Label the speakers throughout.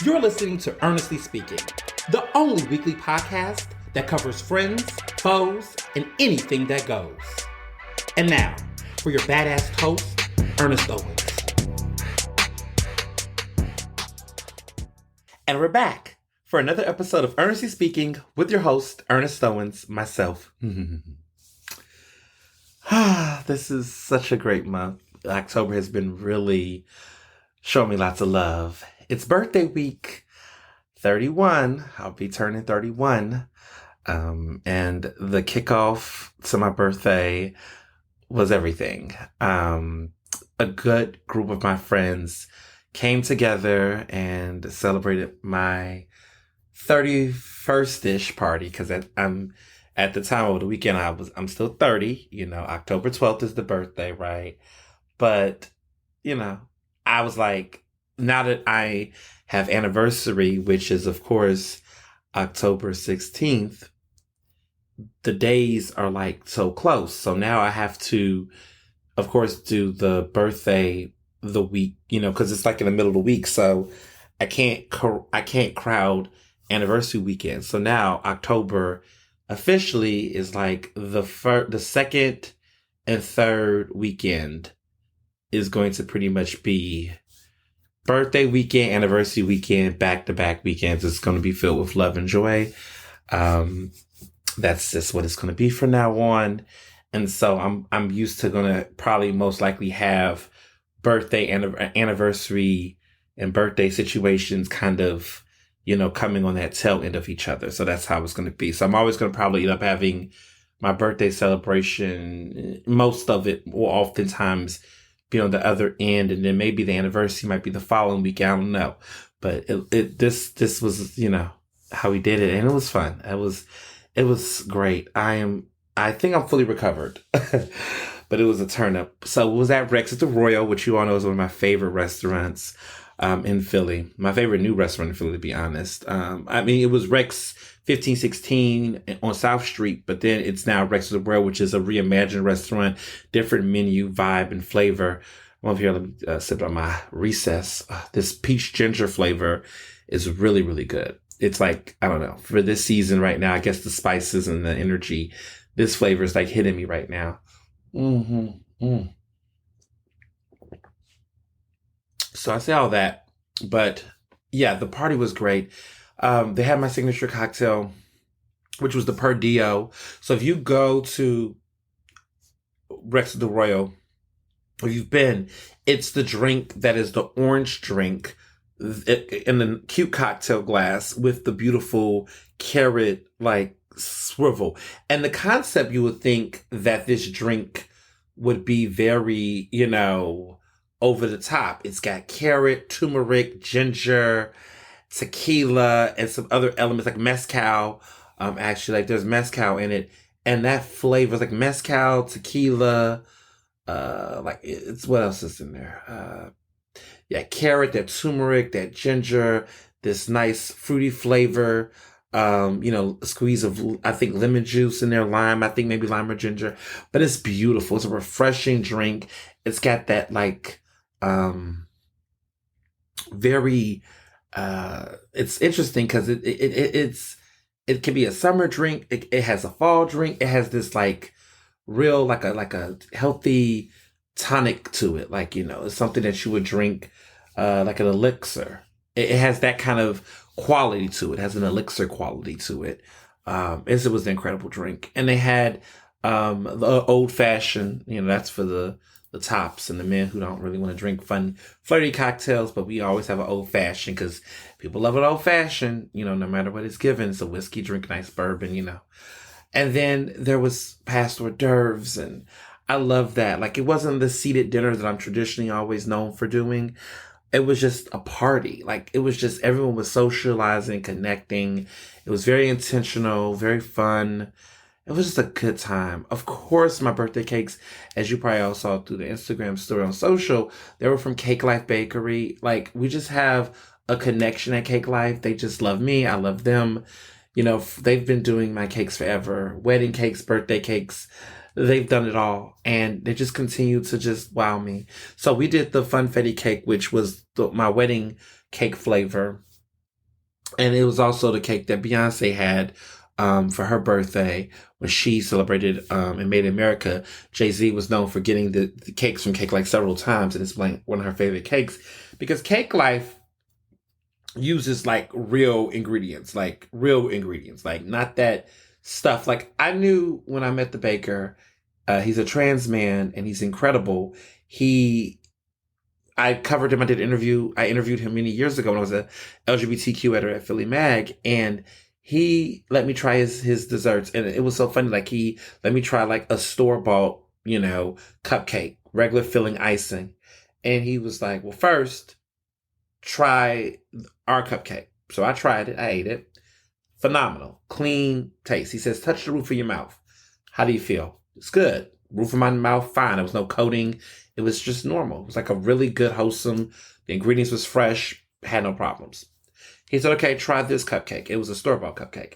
Speaker 1: You're listening to Ernestly Speaking, the only weekly podcast that covers friends, foes, and anything that goes. And now, for your badass host, Ernest Owens. And we're back for another episode of Ernestly Speaking with your host, Ernest Owens, myself. This is such a great month. October has been really showing me lots of love. It's birthday week, 31. I'll be turning 31. And the kickoff to my birthday was everything. A good group of my friends came together and celebrated my 31st-ish party, because I'm at the time of the weekend I'm still 30. October 12th is the birthday, right? But I was like, now that I have anniversary, which is of course October 16th, the days are like so close. So now I have to, of course, do the birthday the week, because it's like in the middle of the week. So I can't crowd anniversary weekend. So now October officially is like the second and third weekend is going to pretty much be birthday weekend, anniversary weekend, back-to-back weekends. It's going to be filled with love and joy. That's just what it's going to be from now on. And so I'm used to going to probably most likely have birthday anniversary and birthday situations kind of, coming on that tail end of each other. So that's how it's going to be. So I'm always going to probably end up having my birthday celebration. Most of it will oftentimes be on the other end, and then maybe the anniversary might be the following week. I don't know, but this was how we did it, and it was fun. It was great. I think I'm fully recovered, but it was a turn up. So it was at Rex at the Royal, which you all know is one of my favorite restaurants in Philly. My favorite new restaurant in Philly, to be honest. It was Rex 1516 on South Street, but then it's now Rex at the Royal, which is a reimagined restaurant, different menu, vibe, and flavor. I'm over here, let me sip on my recess. This peach ginger flavor is really, really good. It's like, I don't know, for this season right now, I guess the spices and the energy, this flavor is like hitting me right now. So I say all that, but yeah, the party was great. They had my signature cocktail, which was the Perdio. So if you go to Rex of the Royal, if you've been, it's the drink that is the orange drink in the cute cocktail glass with the beautiful carrot like swivel. And the concept, you would think that this drink would be very, over the top. It's got carrot, turmeric, ginger, tequila, and some other elements like mezcal. Actually, like there's mezcal in it, and that flavor is like mezcal, tequila. Like it's what else is in there? Carrot, that turmeric, that ginger, this nice fruity flavor. A squeeze of, I think, lemon juice in there, lime. I think maybe lime or ginger, but it's beautiful. It's a refreshing drink. It's got that like, very, it's interesting because it can be a summer drink. It has a fall drink. It has this like real, like a healthy tonic to it. Like, it's something that you would drink, like an elixir. It has that kind of quality to it. It has an elixir quality to it. It was an incredible drink. And they had, the old fashioned, that's for the tops and the men who don't really want to drink fun, flirty cocktails, but we always have an old fashioned because people love an old fashioned, no matter what it's given. It's a whiskey drink, nice bourbon, And then there was past hors d'oeuvres, and I love that. Like, it wasn't the seated dinner that I'm traditionally always known for doing. It was just a party. Like, it was just, everyone was socializing, connecting. It was very intentional, very fun. It was just a good time. Of course, my birthday cakes, as you probably all saw through the Instagram story on social, they were from Cake Life Bakery. Like, we just have a connection at Cake Life. They just love me. I love them. They've been doing my cakes forever. Wedding cakes, birthday cakes. They've done it all. And they just continue to just wow me. So we did the funfetti cake, which was my wedding cake flavor. And it was also the cake that Beyonce had for her birthday when she celebrated and Made in America. Jay-Z was known for getting the cakes from Cake Life several times, and it's like one of her favorite cakes because Cake Life uses like real ingredients, like not that stuff. Like I knew when I met the baker, he's a trans man and he's incredible. I covered him. I did an interview. I interviewed him many years ago when I was a LGBTQ editor at Philly Mag, and he let me try his desserts, and it was so funny. Like he let me try like a store bought, cupcake, regular filling icing, and he was like, "Well, first try our cupcake." So I tried it. I ate it. Phenomenal, clean taste. He says, "Touch the roof of your mouth. How do you feel?" It's good. Roof of my mouth, fine. There was no coating. It was just normal. It was like a really good, wholesome. The ingredients was fresh. Had no problems. He said, "Okay, try this cupcake." It was a store-bought cupcake.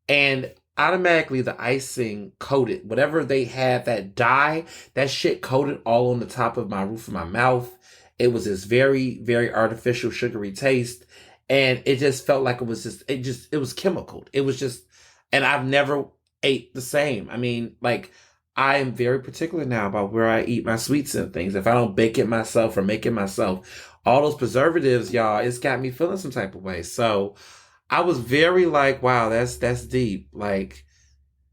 Speaker 1: And automatically the icing coated. Whatever they had, that dye, that shit coated all on the top of my roof of my mouth. It was this very, very artificial, sugary taste. And it just felt like it was chemical. It was just, and I've never ate the same. I mean, like, I am very particular now about where I eat my sweets and things. If I don't bake it myself or make it myself, all those preservatives, y'all, it's got me feeling some type of way. So I was very like, wow, that's deep. Like,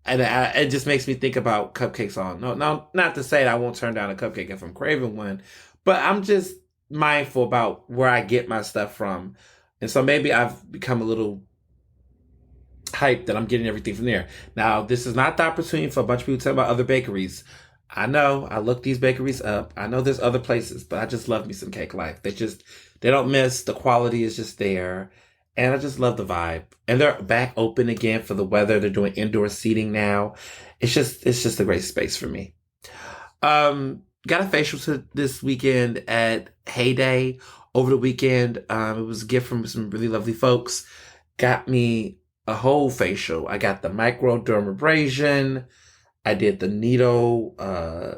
Speaker 1: and it just makes me think about cupcakes on. No, not to say that I won't turn down a cupcake if I'm craving one, but I'm just mindful about where I get my stuff from. And so maybe I've become a little hype that I'm getting everything from there. Now, this is not the opportunity for a bunch of people to tell about other bakeries. I know, I looked these bakeries up. I know there's other places, but I just love me some Cake Life. They don't miss. The quality is just there. And I just love the vibe. And they're back open again for the weather. They're doing indoor seating now. It's just a great space for me. Got a facial this weekend at Heyday over the weekend. It was a gift from some really lovely folks. Got me a whole facial. I got the microdermabrasion. I did the needle, I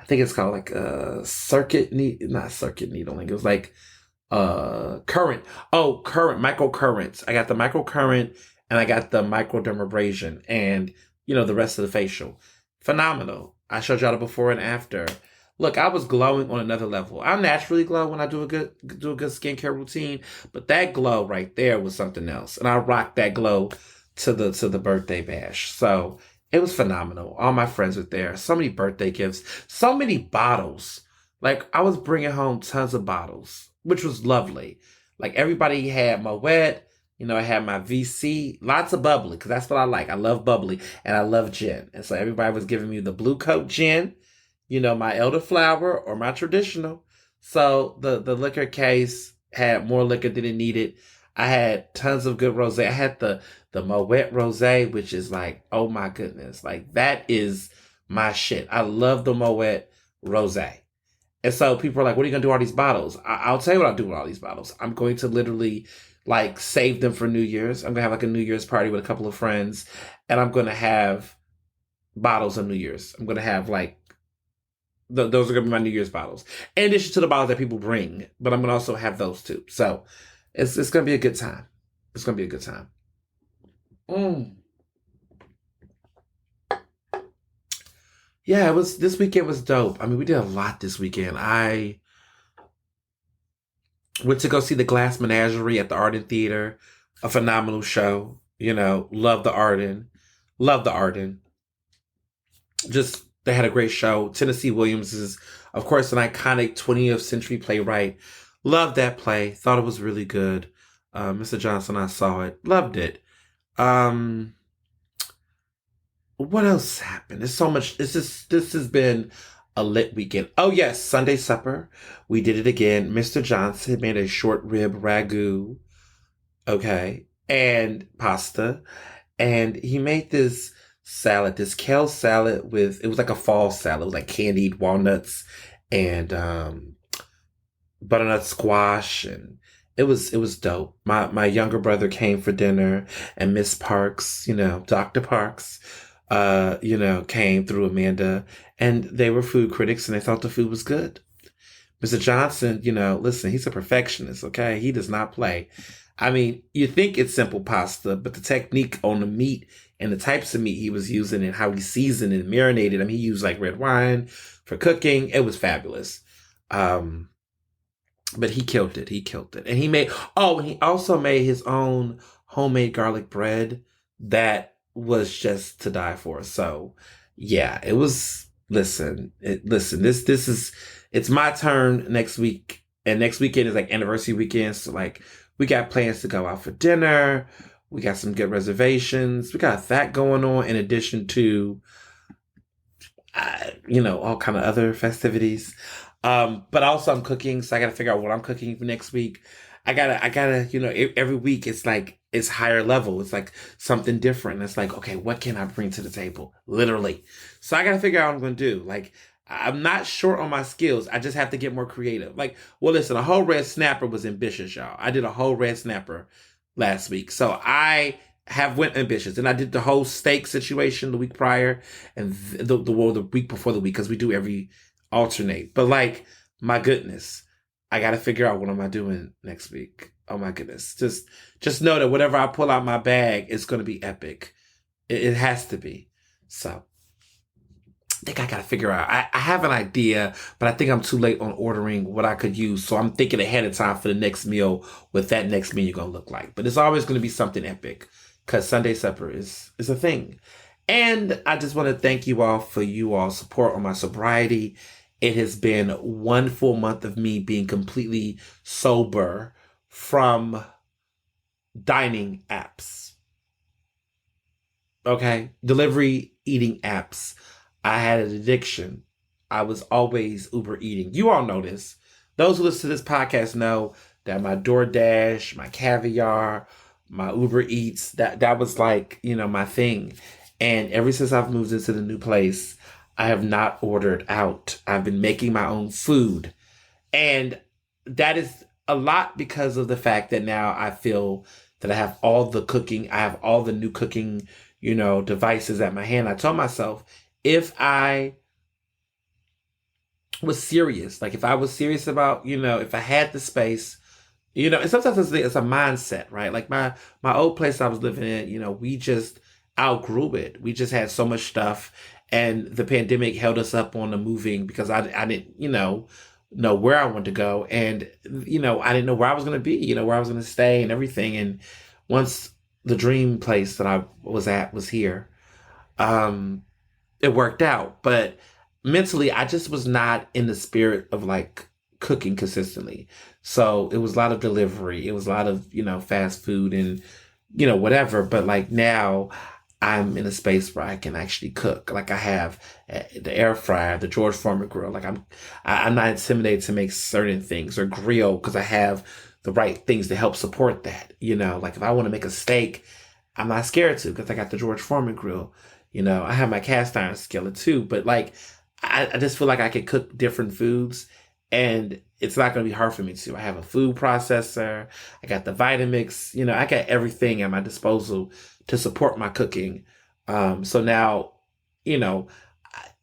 Speaker 1: think it's called like a circuit needle, not circuit needling. It was like current. Oh, current, microcurrents. I got the microcurrent and I got the microdermabrasion and the rest of the facial. Phenomenal. I showed y'all the before and after. Look, I was glowing on another level. I naturally glow when I do a good skincare routine, but that glow right there was something else. And I rocked that glow to the birthday bash. So it was phenomenal. All my friends were there. So many birthday gifts, so many bottles. Like I was bringing home tons of bottles, which was lovely. Like everybody had Moet. I had my VC, lots of bubbly, because that's what I like. I love bubbly and I love gin. And so everybody was giving me the Blue Coat gin, my elderflower or my traditional. So the liquor case had more liquor than it needed. I had tons of good rosé. I had the Moet rosé, which is like, oh my goodness, like that is my shit. I love the Moet rosé. And so people are like, what are you going to do with all these bottles? I'll tell you what I'll do with all these bottles. I'm going to literally like save them for New Year's. I'm going to have like a New Year's party with a couple of friends and I'm going to have bottles of New Year's. I'm going to have like, those are going to be my New Year's bottles. In addition to the bottles that people bring, but I'm going to also have those too. So it's going to be a good time. It's going to be a good time. Yeah, this weekend was dope. I mean, we did a lot this weekend. I went to go see the Glass Menagerie at the Arden Theater. A phenomenal show. Love the Arden. Love the Arden. Just, they had a great show. Tennessee Williams is, of course, an iconic 20th century playwright. Loved that play. Thought it was really good. Mr. Johnson, I saw it. Loved it. What else happened? There's so much. This has been a lit weekend. Oh yes, Sunday supper. We did it again. Mr. Johnson made a short rib ragu. Okay. And pasta. And he made this salad, this kale salad it was like a fall salad. It was like candied walnuts and butternut squash, and it was dope. My younger brother came for dinner, and Miss Parks, Dr. Parks, came through Amanda, and they were food critics and they thought the food was good. Mr. Johnson, listen, he's a perfectionist, okay? He does not play. I mean, you think it's simple pasta, but the technique on the meat and the types of meat he was using and how he seasoned and marinated. I mean, he used like red wine for cooking. It was fabulous. Um, but he killed it. He killed it. And he also made his own homemade garlic bread that was just to die for. So yeah, it was, listen, it's my turn next week. And next weekend is like anniversary weekend. So like we got plans to go out for dinner. We got some good reservations. We got that going on in addition to all kind of other festivities. But also I'm cooking, so I gotta figure out what I'm cooking for next week. I gotta, every week it's like, it's higher level. It's like something different. It's like, okay, what can I bring to the table? Literally. So I gotta figure out what I'm gonna do. Like, I'm not short on my skills. I just have to get more creative. Like, well, listen, a whole red snapper was ambitious, y'all. I did a whole red snapper last week. So I have went ambitious, and I did the whole steak situation the week prior, and the week before the week, because we do every alternate. But like, my goodness, I got to figure out what am I doing next week. Oh my goodness, just know that whatever I pull out my bag is going to be epic. It has to be. So I think I got to figure out. I have an idea, but I think I'm too late on ordering what I could use. So I'm thinking ahead of time for the next meal, what that next menu going to look like. But it's always going to be something epic, because Sunday supper is a thing. And I just want to thank you all for you all support on my sobriety. It has been 1 full month of me being completely sober from dining apps. Okay? Delivery eating apps. I had an addiction. I was always Uber eating. You all know this. Those who listen to this podcast know that my DoorDash, my Caviar, my Uber Eats, that was like, my thing. And ever since I've moved into the new place, I have not ordered out. I've been making my own food. And that is a lot because of the fact that now I feel that I have all the cooking. I have all the new cooking, devices at my hand. I told myself, if I was serious, like if I was serious about, if I had the space, and sometimes it's a mindset, right? Like my old place I was living in, we just outgrew it. We just had so much stuff, and the pandemic held us up on the moving because I didn't, know where I wanted to go, and I didn't know where I was going to be, where I was going to stay and everything. And once the dream place that I was at was here, it worked out. But mentally, I just was not in the spirit of like cooking consistently. So it was a lot of delivery. It was a lot of, fast food and, whatever. But like now I'm in a space where I can actually cook. Like I have the air fryer, the George Foreman grill. Like I'm not intimidated to make certain things, or grill, because I have the right things to help support that. Like if I want to make a steak, I'm not scared to, because I got the George Foreman grill. I have my cast iron skillet too, but like, I just feel like I can cook different foods, and it's not going to be hard for me to. I have a food processor. I got the Vitamix. I got everything at my disposal to support my cooking. So now,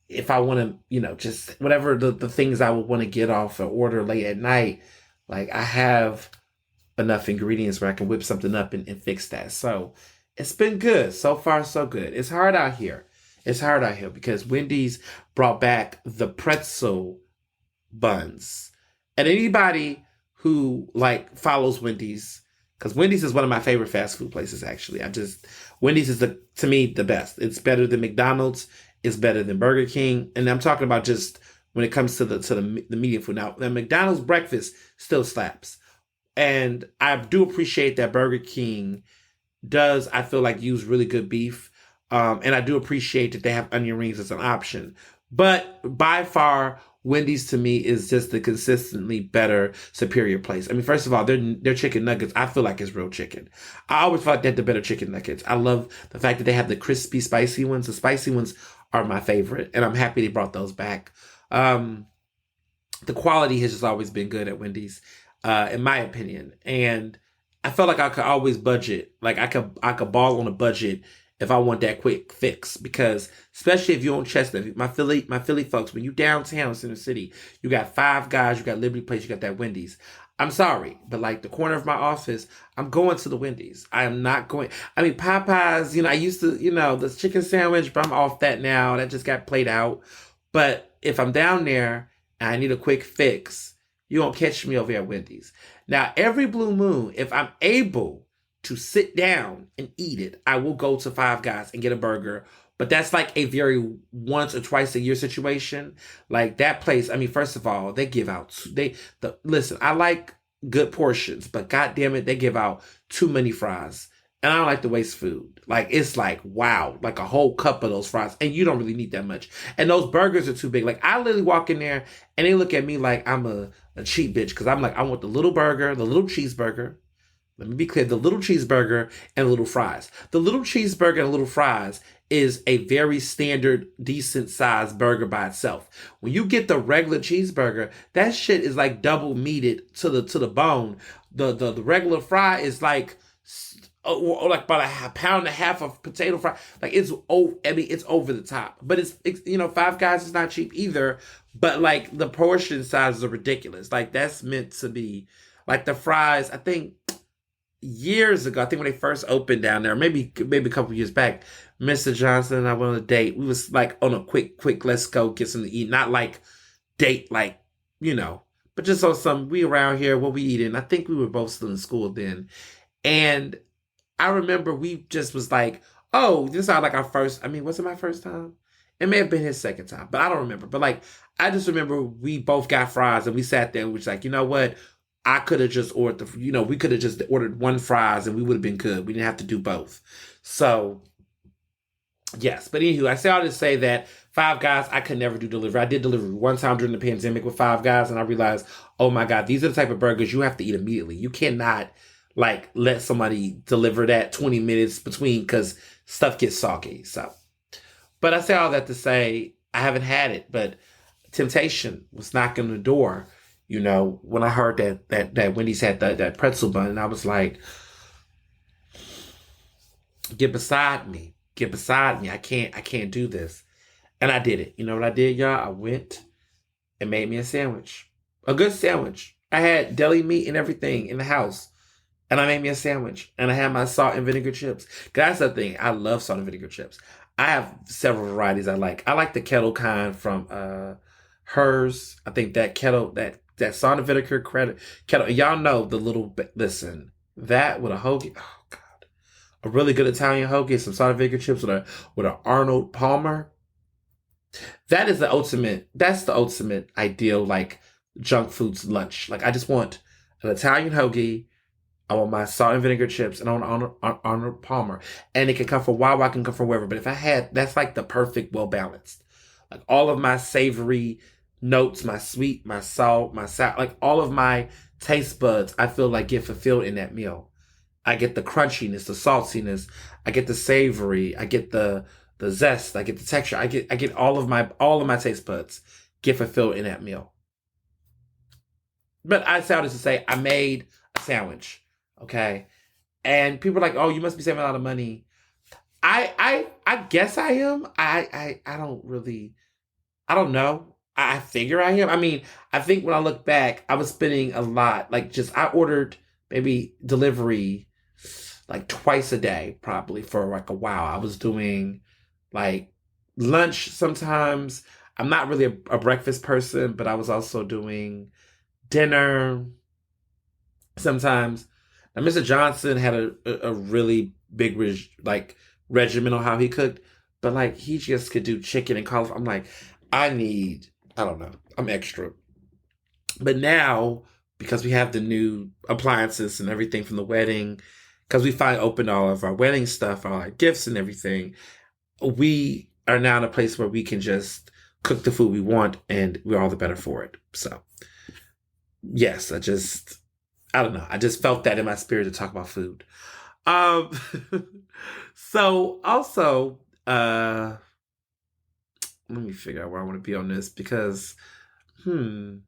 Speaker 1: if I want to, just whatever the things I would want to get off or order late at night, like I have enough ingredients where I can whip something up and fix that. So it's been good. So far, so good. It's hard out here. It's hard out here because Wendy's brought back the pretzel buns. And anybody who like follows Wendy's, because Wendy's is one of my favorite fast food places, actually. Wendy's is to me the best. It's better than McDonald's. It's better than Burger King. And I'm talking about just when it comes to the medium food. Now, the McDonald's breakfast still slaps. And I do appreciate that Burger King does, I feel like, use really good beef. And I do appreciate that they have onion rings as an option. But by far, Wendy's to me is just the consistently better, superior place. I mean, first of all, their chicken nuggets, I feel like it's real chicken. I always thought they had the better chicken nuggets. I love the fact that they have the crispy, spicy ones. The spicy ones are my favorite, and I'm happy they brought those back. The quality has just always been good at Wendy's, in my opinion. And I felt like I could always budget. Like I could ball on a budget if I want that quick fix, because especially if you're on Chestnut, my Philly folks, when you downtown Center City, you got Five Guys, you got Liberty Place, you got that Wendy's. I'm sorry, but like the corner of my office, I'm going to the Wendy's. I am not going. I mean, Popeyes, I used to, the chicken sandwich, but I'm off that now. That just got played out. But if I'm down there and I need a quick fix, you won't catch me over at Wendy's. Now, every blue moon, if I'm able to sit down and eat it, I will go to Five Guys and get a burger. But that's like a very once or twice a year situation. Like that place, I mean, first of all, they give out listen, I like good portions, but god damn it, they give out too many fries. And I don't like to waste food. Like it's like, wow, like a whole cup of those fries. And you don't really need that much. And those burgers are too big. Like I literally walk in there and they look at me like I'm a cheap bitch. Cause I'm like, I want the little burger, the little cheeseburger. Let me be clear, the little cheeseburger and little fries. The little cheeseburger and little fries is a very standard, decent sized burger by itself. When you get the regular cheeseburger, that shit is like double meated to the bone. The regular fry is like like about a pound and a half of potato fry. Like it's it's over the top. But it's Five Guys is not cheap either. But like the portion sizes are ridiculous. Like that's meant to be like the fries. I think years ago, I think when they first opened down there, maybe a couple years back, Mr. Johnson and I went on a date. We was like on a quick, let's go get something to eat. Not like date, like, but just on some, we around here, what we eating. I think we were both still in school then. And I remember we just was like, oh, this is like our first, was it my first time? It may have been his second time, but I don't remember. But like, I just remember we both got fries and we sat there and we was like, you know what? I could have just ordered we could have just ordered one fries and we would have been good. We didn't have to do both. So, yes. But anywho, I say all to say that Five Guys, I could never do delivery. I did delivery one time during the pandemic with Five Guys and I realized, oh my God, these are the type of burgers you have to eat immediately. You cannot like let somebody deliver that 20 minutes between because stuff gets soggy. So, but I say all that to say I haven't had it, but temptation was knocking on the door. When I heard that Wendy's had that pretzel bun, and I was like, get beside me. I can't do this. And I did it. You know what I did, y'all? I went and made me a sandwich. A good sandwich. I had deli meat and everything in the house. And I made me a sandwich. And I had my salt and vinegar chips. That's the thing. I love salt and vinegar chips. I have several varieties I like. I like the kettle kind from Herschel. I think that kettle, that salt and vinegar kettle. Y'all know the little, listen, that with a hoagie, oh God. A really good Italian hoagie, some salt and vinegar chips with an Arnold Palmer. That's the ultimate ideal, like, junk foods lunch. Like, I just want an Italian hoagie. I want my salt and vinegar chips, and I want Arnold Palmer. And it can come from Wawa, it can come from wherever. But if I had, that's like the perfect, well-balanced. Like, all of my savory notes, my sweet, my salt, my sour, like all of my taste buds, I feel like get fulfilled in that meal. I get the crunchiness, the saltiness, I get the savory, I get the zest, I get the texture, I get all of my taste buds get fulfilled in that meal. But I say all this to say I made a sandwich, okay? And people are like, oh, you must be saving a lot of money. I guess I am. I don't know. I figure I am. I think when I look back, I was spending a lot. Like I ordered maybe delivery like twice a day, probably for like a while. I was doing like lunch sometimes. I'm not really a breakfast person, but I was also doing dinner sometimes. Now, Mr. Johnson had a really big regimen on how he cooked, but like he just could do chicken and cauliflower. I'm like, I don't know. I'm extra. But now, because we have the new appliances and everything from the wedding, because we finally opened all of our wedding stuff, all our gifts and everything, we are now in a place where we can just cook the food we want and we're all the better for it. So, yes, I don't know. I just felt that in my spirit to talk about food. So also, let me figure out where I want to be on this because, well,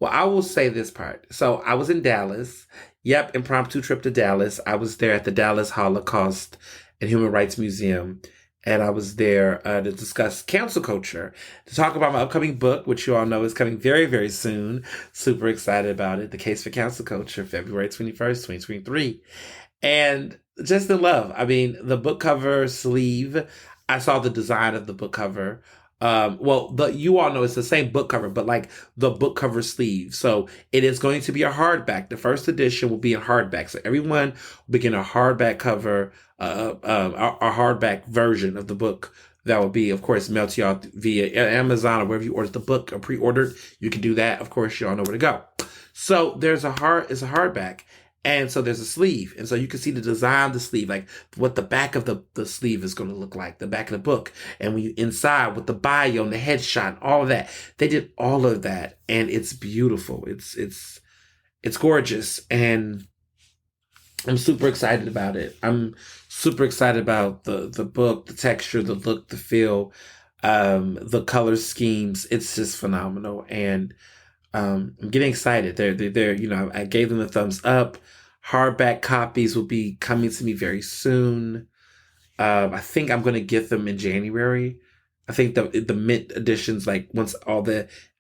Speaker 1: I will say this part. So I was in Dallas. Yep, impromptu trip to Dallas. I was there at the Dallas Holocaust and Human Rights Museum. and I was there to discuss cancel culture, to talk about my upcoming book, which you all know is coming very, very soon. Super excited about it. The Case for Cancel Culture, February 21st, 2023. And just in love. I mean, the book cover sleeve, I saw the design of the book cover. You all know it's the same book cover, but like the book cover sleeve. So it is going to be a hardback. The first edition will be in hardback. So everyone will begin a hardback cover, a hardback version of the book. That will be, of course, mailed to y'all via Amazon or wherever you ordered the book or pre-ordered. You can do that. Of course, y'all know where to go. So it's a hardback. And so there's a sleeve. And so you can see the design of the sleeve, like what the back of the sleeve is going to look like, the back of the book. And when you inside with the bio and the headshot, all of that, they did all of that. And it's beautiful. It's gorgeous. And I'm super excited about it. I'm super excited about the book, the texture, the look, the feel, the color schemes. It's just phenomenal. And I'm getting excited. They're, I gave them a thumbs up. Hardback copies will be coming to me very soon. I think I'm going to get them in January. I think the mint editions, like once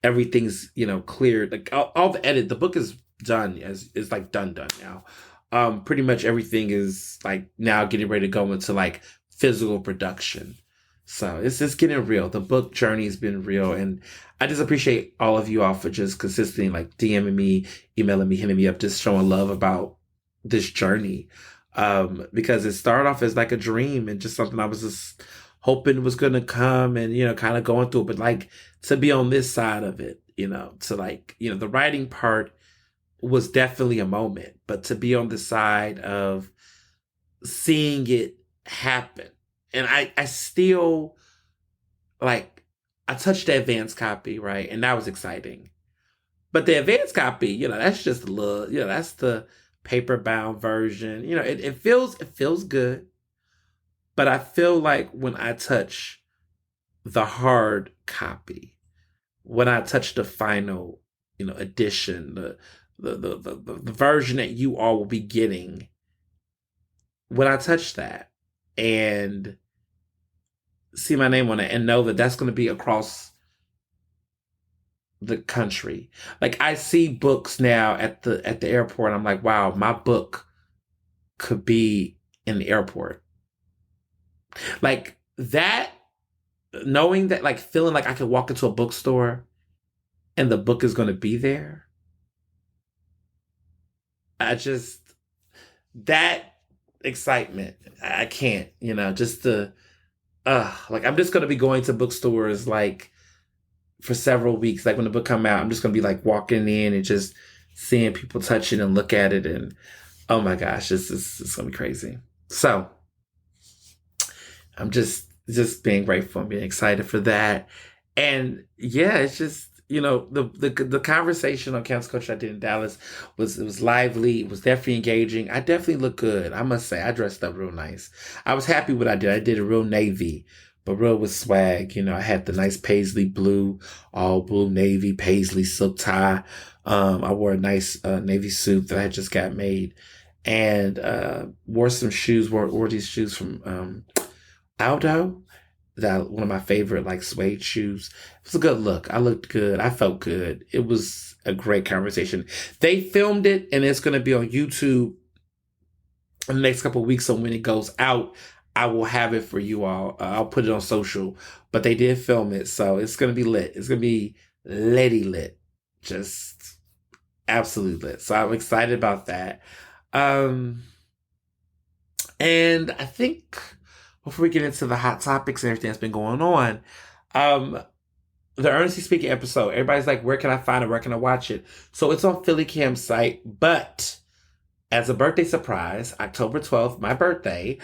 Speaker 1: everything's, cleared, like all the edit, the book is done, it's like done now. Pretty much everything is like now getting ready to go into like physical production. So it's just getting real. The book journey has been real. And I just appreciate all of you all for just consistently like DMing me, emailing me, hitting me up, just showing love about this journey. Because it started off as like a dream and just something I was just hoping was going to come and, kind of going through it. But like to be on this side of it, to like, the writing part was definitely a moment, but to be on the side of seeing it happen. And I still, like, I touched the advanced copy, right? And that was exciting. But the advanced copy, that's just a little, that's the paper bound version. It feels good. But I feel like when I touch the hard copy, when I touch the final, edition, the version that you all will be getting, when I touch that and see my name on it and know that that's going to be across the country. Like I see books now at the airport. I'm like, wow, my book could be in the airport. Like that, knowing that, like feeling like I could walk into a bookstore and the book is going to be there. That excitement, I can't, just the, like I'm just going to be going to bookstores like for several weeks. Like when the book come out, I'm just going to be like walking in and just seeing people touch it and look at it. And oh my gosh, it's going to be crazy. So I'm just being grateful and being excited for that. And yeah, it's just, the conversation on cancel culture I did in Dallas was lively. It was definitely engaging. I definitely look good. I must say, I dressed up real nice. I was happy with what I did. I did a real navy, but real with swag. I had the nice paisley blue, all blue navy paisley silk tie. I wore a nice navy suit that I had just got made, and wore some shoes. Wore these shoes from Aldo. That one of my favorite like suede shoes. It was a good look. I looked good. I felt good. It was a great conversation. They filmed it and it's going to be on YouTube in the next couple of weeks. So when it goes out, I will have it for you all. I'll put it on social, but they did film it. So it's going to be lit. It's going to be lit. Just absolutely lit. So I'm excited about that. And I think, before we get into the hot topics and everything that's been going on, the Ernestly Speaking episode, everybody's like, where can I find it? Where can I watch it? So it's on Philly Cam's site, but as a birthday surprise, October 12th, my birthday,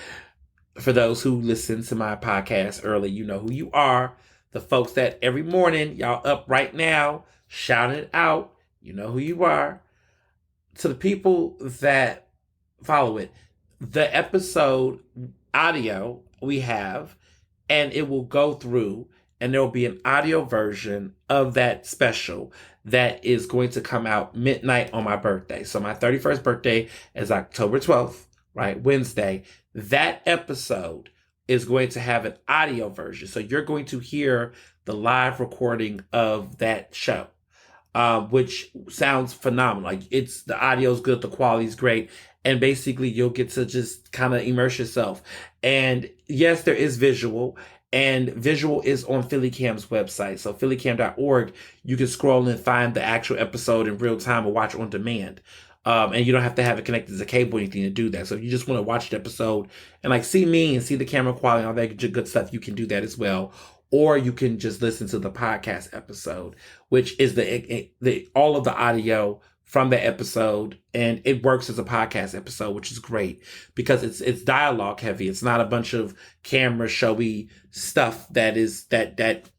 Speaker 1: for those who listen to my podcast early, you know who you are. The folks that every morning, y'all up right now, shouting it out, you know who you are. To the people that follow it, the episode audio we have, and it will go through, and there will be an audio version of that special that is going to come out midnight on my birthday. So my 31st birthday is October 12th, right? Wednesday. That episode is going to have an audio version. So you're going to hear the live recording of that show, which sounds phenomenal. Like the audio's good, the quality's great, and basically you'll get to just kind of immerse yourself. And yes, there is visual, and visual is on PhillyCam's website. So phillycam.org, you can scroll and find the actual episode in real time or watch on demand. And you don't have to have it connected to cable or anything to do that. So if you just want to watch the episode and like see me and see the camera quality and all that good stuff, you can do that as well. Or you can just listen to the podcast episode, which is the all of the audio from the episode, and it works as a podcast episode, which is great because it's dialogue heavy. It's not a bunch of camera showy stuff that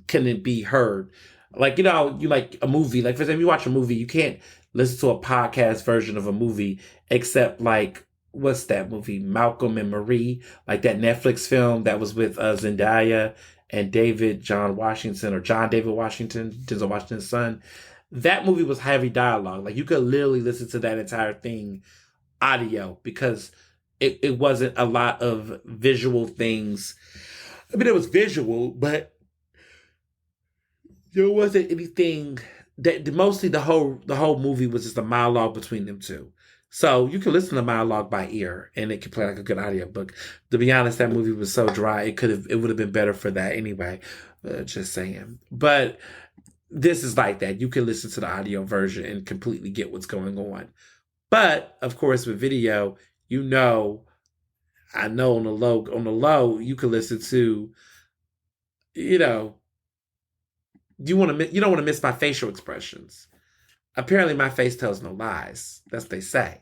Speaker 1: can be heard. Like, you like a movie. Like, for example, you watch a movie, you can't listen to a podcast version of a movie except like, what's that movie? Malcolm and Marie, like that Netflix film that was with Zendaya and John David Washington, Denzel Washington's son. That movie was heavy dialogue. Like, you could literally listen to that entire thing audio because it wasn't a lot of visual things. I mean, it was visual, but there wasn't anything that mostly the whole movie was just a monologue between them two. So you can listen to monologue by ear and it can play like a good audiobook. To be honest, that movie was so dry, it would have been better for that anyway. Just saying. But this is like that. You can listen to the audio version and completely get what's going on. But of course, with video, I know on the low, you can listen to, you don't want to miss my facial expressions. Apparently my face tells no lies. That's what they say.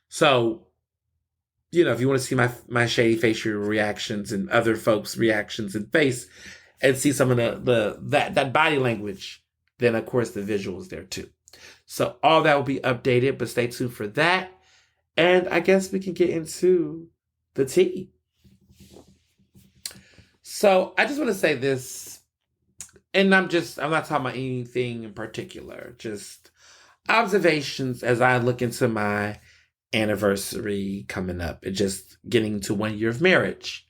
Speaker 1: So, if you want to see my shady facial reactions and other folks' reactions and face and see some of that body language, then of course the visual is there too. So all that will be updated, but stay tuned for that. And I guess we can get into the tea. So I just want to say this, and I'm not talking about anything in particular, just observations as I look into my anniversary coming up and just getting to 1 year of marriage.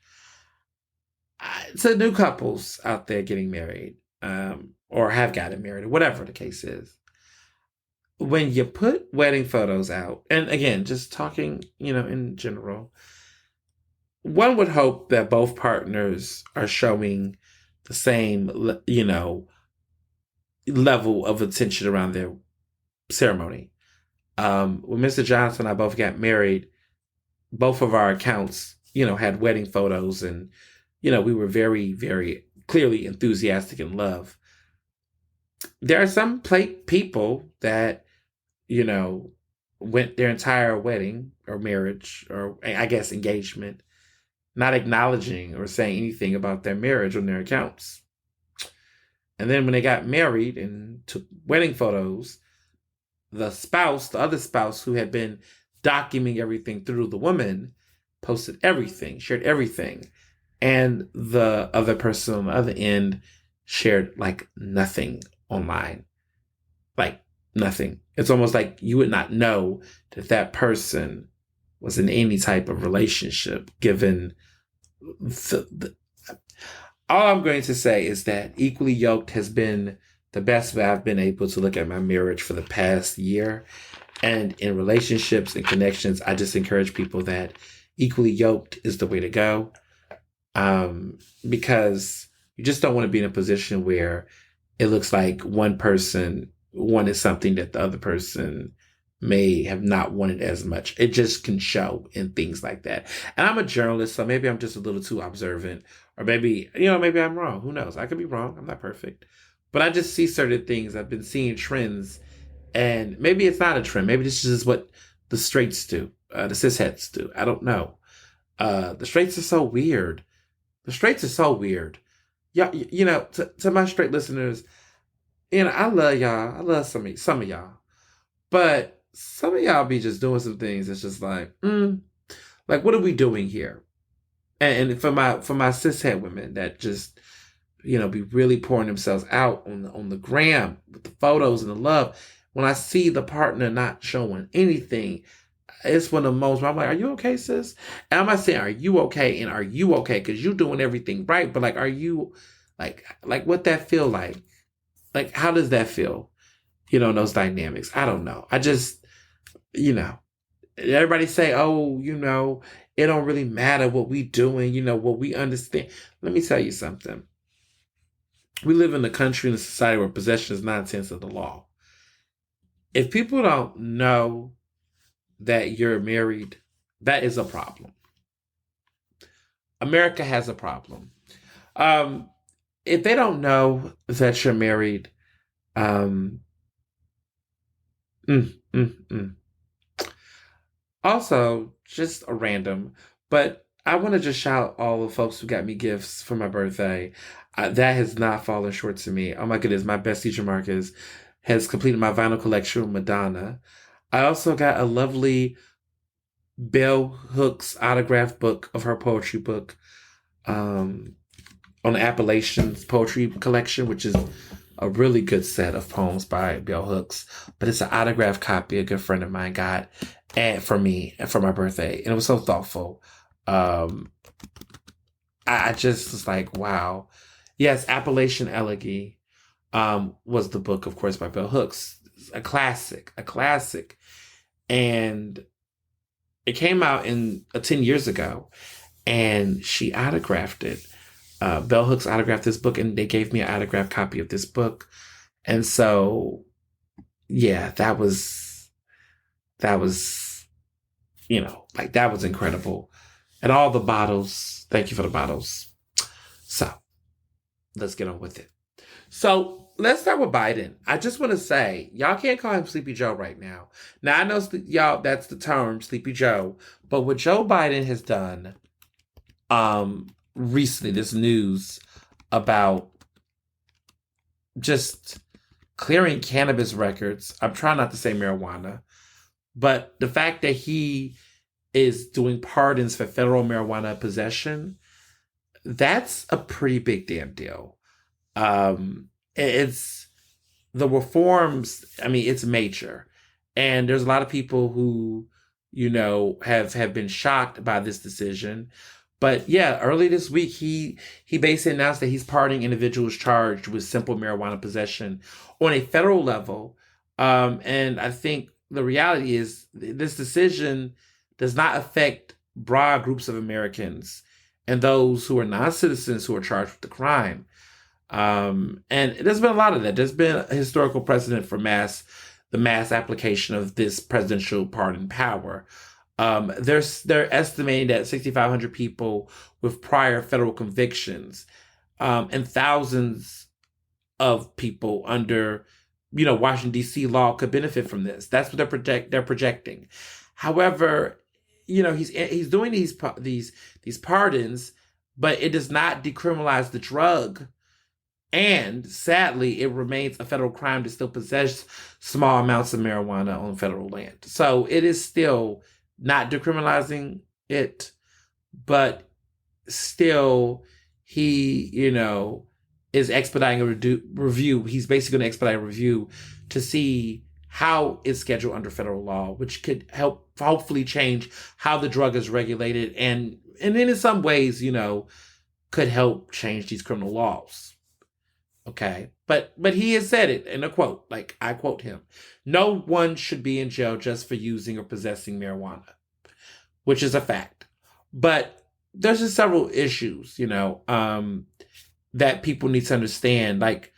Speaker 1: To new couples out there getting married, or have gotten married, or whatever the case is. When you put wedding photos out, and again, just talking, in general, one would hope that both partners are showing the same, level of attention around their ceremony. When Mr. Johnson and I both got married, both of our accounts, had wedding photos, and, we were very, very clearly enthusiastic in love. There are some people that, went their entire wedding or marriage, or I guess engagement, not acknowledging or saying anything about their marriage on their accounts. And then when they got married and took wedding photos, the other spouse who had been documenting everything through the woman, posted everything, shared everything. And the other person on the other end shared like nothing online. Like nothing. It's almost like you would not know that person was in any type of relationship, given all I'm going to say is that Equally Yoked has been the best way I've been able to look at my marriage for the past year. And in relationships and connections, I just encourage people that Equally Yoked is the way to go. Because you just don't want to be in a position where it looks like one person wanted something that the other person may have not wanted as much. It just can show in things like that. And I'm a journalist, so maybe I'm just a little too observant, or maybe I'm wrong. Who knows? I could be wrong. I'm not perfect. But I just see certain things. I've been seeing trends, and maybe it's not a trend. Maybe this is what the straights do, the cisheads do. I don't know. The straights are so weird. Yeah, to my straight listeners, I love y'all. I love some of y'all. But some of y'all be just doing some things that's just like, like, what are we doing here? And for my cishet women that just, be really pouring themselves out on the gram with the photos and the love. When I see the partner not showing anything, it's one of the most, I'm like, are you okay, sis? And I'm not saying, are you okay? And are you okay? Because you're doing everything right. But like, are you, what that feel like? Like, how does that feel? In those dynamics. I don't know. I just, you know, everybody say, oh, it don't really matter what we doing, what we understand. Let me tell you something. We live in a country and a society where possession is 9/10 of the law. If people don't know that you're married, that is a problem. America has a problem. Um, if they don't know that you're married, um, mm, mm, mm. Also, just a random, but I want to just shout all the folks who got me gifts for my birthday. That has not fallen short to me. Oh my goodness, my best teacher Marcus has completed my vinyl collection with Madonna. I also got a lovely Bell Hooks autographed book of her poetry book um, on the Appalachians Poetry Collection, which is a really good set of poems by Bell Hooks. But it's an autographed copy a good friend of mine got and for me and for my birthday. And it was so thoughtful. I just was like, wow. Yes, Appalachian Elegy was the book, of course, by Bell Hooks. A classic, a classic. And it came out 10 years ago, and she autographed it. Bell Hooks autographed this book, and they gave me an autographed copy of this book. And so, yeah, that was, that was incredible. And all the bottles, thank you for the bottles. So, let's get on with it. So, let's start with Biden. I just want to say, y'all can't call him Sleepy Joe right now. Now, I know, y'all, that's the term, Sleepy Joe. But what Joe Biden has done recently, this news about just clearing cannabis records. I'm trying not to say marijuana, but the fact that he is doing pardons for federal marijuana possession, that's a pretty big damn deal. It's the reforms. I mean, it's major, and there's a lot of people who, have been shocked by this decision. But yeah, early this week, he basically announced that he's pardoning individuals charged with simple marijuana possession on a federal level. And I think the reality is this decision does not affect broad groups of Americans and those who are non-citizens who are charged with the crime. And there's been a lot of that. There's been a historical precedent for the mass application of this presidential pardon power. They're estimating that 6,500 people with prior federal convictions, and thousands of people under, Washington D.C. law could benefit from this. That's what they're projecting. However, he's doing these pardons, but it does not decriminalize the drug. And sadly, it remains a federal crime to still possess small amounts of marijuana on federal land. So it is still not decriminalizing it, but still he, is expediting a review. He's basically going to expedite a review to see how it's scheduled under federal law, which could help hopefully change how the drug is regulated. And then in some ways, could help change these criminal laws. Okay. But he has said it in a quote, like I quote him, "No one should be in jail just for using or possessing marijuana," which is a fact. But there's just several issues, that people need to understand, like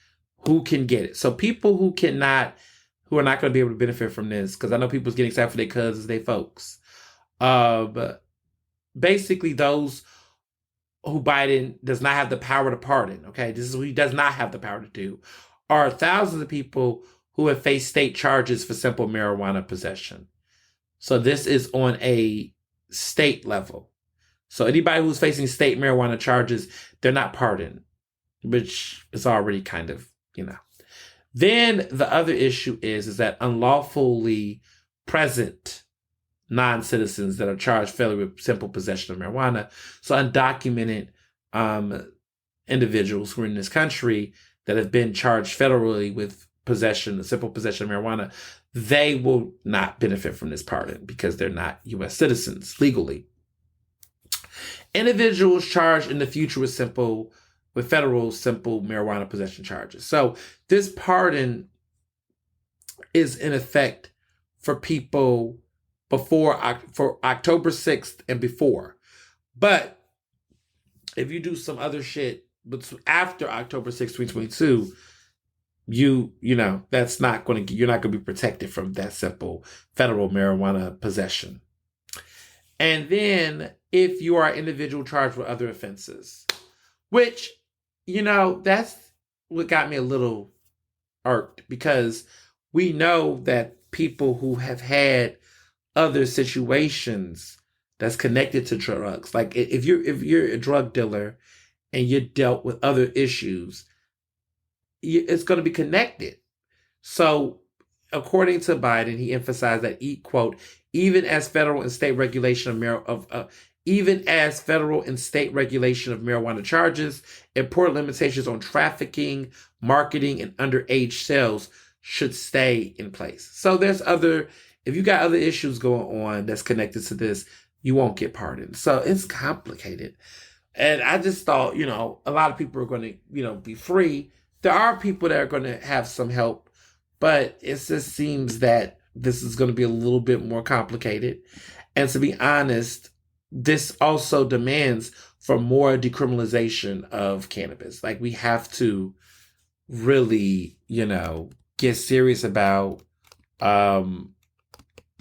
Speaker 1: who can get it. So people who are not going to be able to benefit from this, because I know people's getting excited for their cousins, their folks. But basically those who Biden does not have the power to pardon, okay? This is what he does not have the power to do, are thousands of people who have faced state charges for simple marijuana possession. So this is on a state level. So anybody who's facing state marijuana charges, they're not pardoned, which is already kind of, Then the other issue is that unlawfully present non-citizens that are charged federally with simple possession of marijuana. So undocumented individuals who are in this country that have been charged federally with simple possession of marijuana, they will not benefit from this pardon because they're not U.S. citizens legally. Individuals charged in the future with federal simple marijuana possession charges. So this pardon is in effect for people for October 6th and before. But if you do some other shit after October 6th, 2022, that's not going to, you're not going to be protected from that simple federal marijuana possession. And then if you are an individual charged with other offenses, which, that's what got me a little irked, because we know that people who have had other situations that's connected to drugs, like if you're a drug dealer and you dealt with other issues, it's going to be connected. So according to Biden, he emphasized that, quote, even as federal and state regulation of marijuana charges, important limitations on trafficking, marketing, and underage sales should stay in place. So if you got other issues going on that's connected to this, you won't get pardoned. So it's complicated. And I just thought, a lot of people are going to, be free. There are people that are going to have some help, but it just seems that this is going to be a little bit more complicated. And to be honest, this also demands for more decriminalization of cannabis. Like, we have to really, get serious about how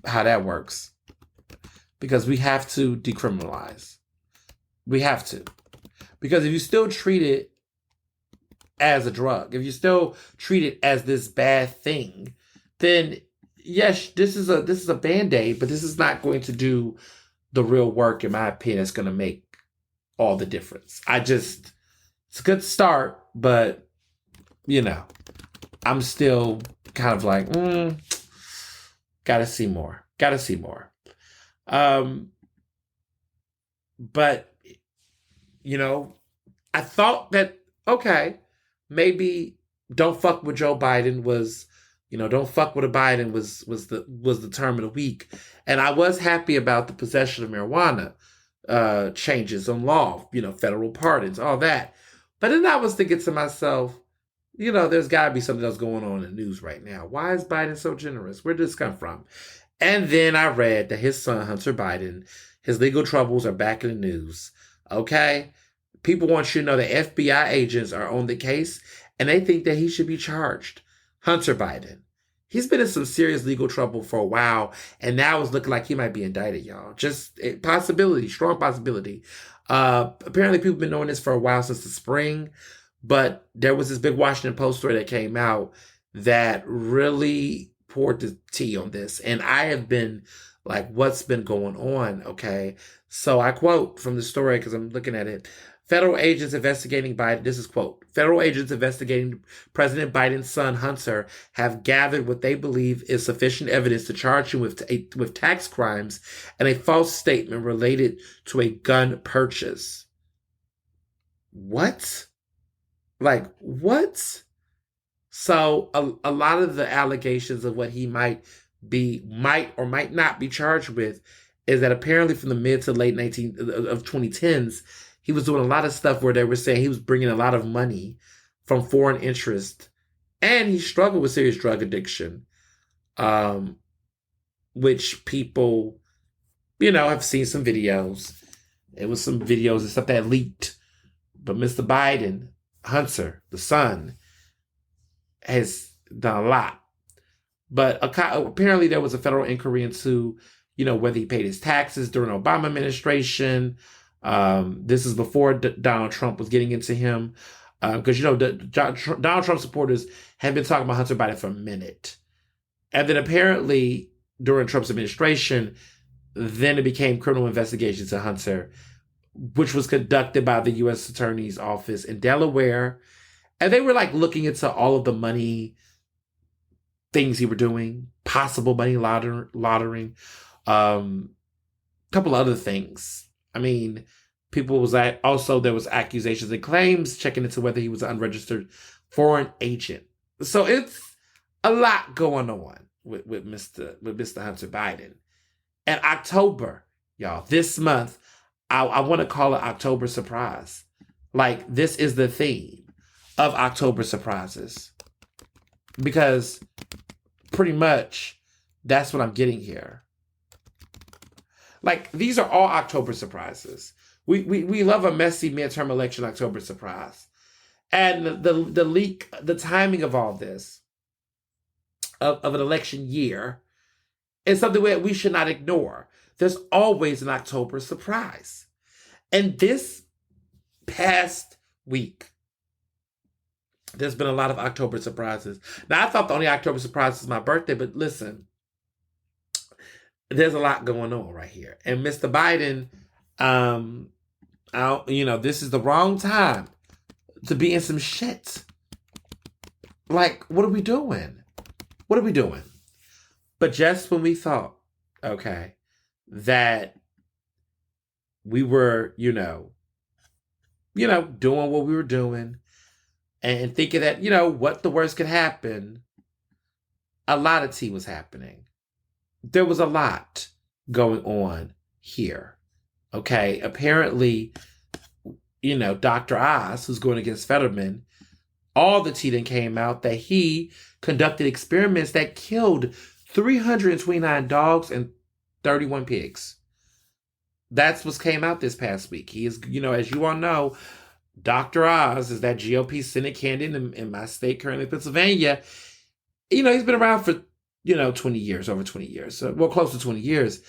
Speaker 1: that works. Because we have to decriminalize. We have to. Because if you still treat it as a drug, if you still treat it as this bad thing, then yes, this is a Band-Aid, but this is not going to do the real work, in my opinion. It's going to make all the difference. It's a good start, but I'm still kind of like, gotta see more. But I thought that, okay, maybe don't fuck with Joe Biden was, don't fuck with a Biden was the term of the week. And I was happy about the possession of marijuana changes on law, federal pardons, all that. But then I was thinking to myself, there's got to be something else going on in the news right now. Why is Biden so generous? Where did this come from? And then I read that his son, Hunter Biden, his legal troubles are back in the news. Okay? People want you to know that FBI agents are on the case, and they think that he should be charged. Hunter Biden. He's been in some serious legal trouble for a while, and now it's looking like he might be indicted, y'all. Just a possibility, strong possibility. Apparently, people have been knowing this for a while, since the spring, but there was this big Washington Post story that came out that really poured the tea on this. And I have been like, what's been going on? Okay. So I quote from the story, because I'm looking at it. Federal agents investigating Biden, this is quote, federal agents investigating President Biden's son, Hunter, have gathered what they believe is sufficient evidence to charge him with tax crimes and a false statement related to a gun purchase. What? Like, what? So a lot of the allegations of what he might or might not be charged with is that apparently from the mid to late 2010s, he was doing a lot of stuff where they were saying he was bringing a lot of money from foreign interest, and he struggled with serious drug addiction, which people, have seen some videos. It was some videos and stuff that leaked, but Mr. Biden, Hunter, the son, has done a lot. But apparently there was a federal inquiry into, whether he paid his taxes during the Obama administration. This is before Donald Trump was getting into him. Because, Donald Trump supporters had been talking about Hunter Biden for a minute. And then apparently during Trump's administration, then it became criminal investigations to Hunter, which was conducted by the U.S. Attorney's Office in Delaware. And they were like looking into all of the money things he were doing, possible money laundering, couple other things. I mean, there was accusations and claims checking into whether he was an unregistered foreign agent. So it's a lot going on. Mr. Hunter Biden. And October, y'all, this month, I want to call it October surprise. Like, this is the theme of October surprises. Because pretty much that's what I'm getting here. Like, these are all October surprises. We love a messy midterm election October surprise. And the timing of all this, of an election year, is something that we should not ignore. There's always an October surprise. And this past week, there's been a lot of October surprises. Now, I thought the only October surprise was my birthday, but listen, there's a lot going on right here. And Mr. Biden, this is the wrong time to be in some shit. Like, what are we doing? What are we doing? But just when we thought, okay, that we were, doing what we were doing and thinking that, what the worst could happen, a lot of tea was happening. There was a lot going on here. Okay, apparently, Dr. Oz, who's going against Fetterman, all the tea that came out that he conducted experiments that killed 329 dogs and 31 pigs. That's what came out this past week. He is, as you all know, Dr. Oz is that GOP Senate candidate in my state, currently Pennsylvania. He's been around for, 20 years, over 20 years. So, well, close to 20 years.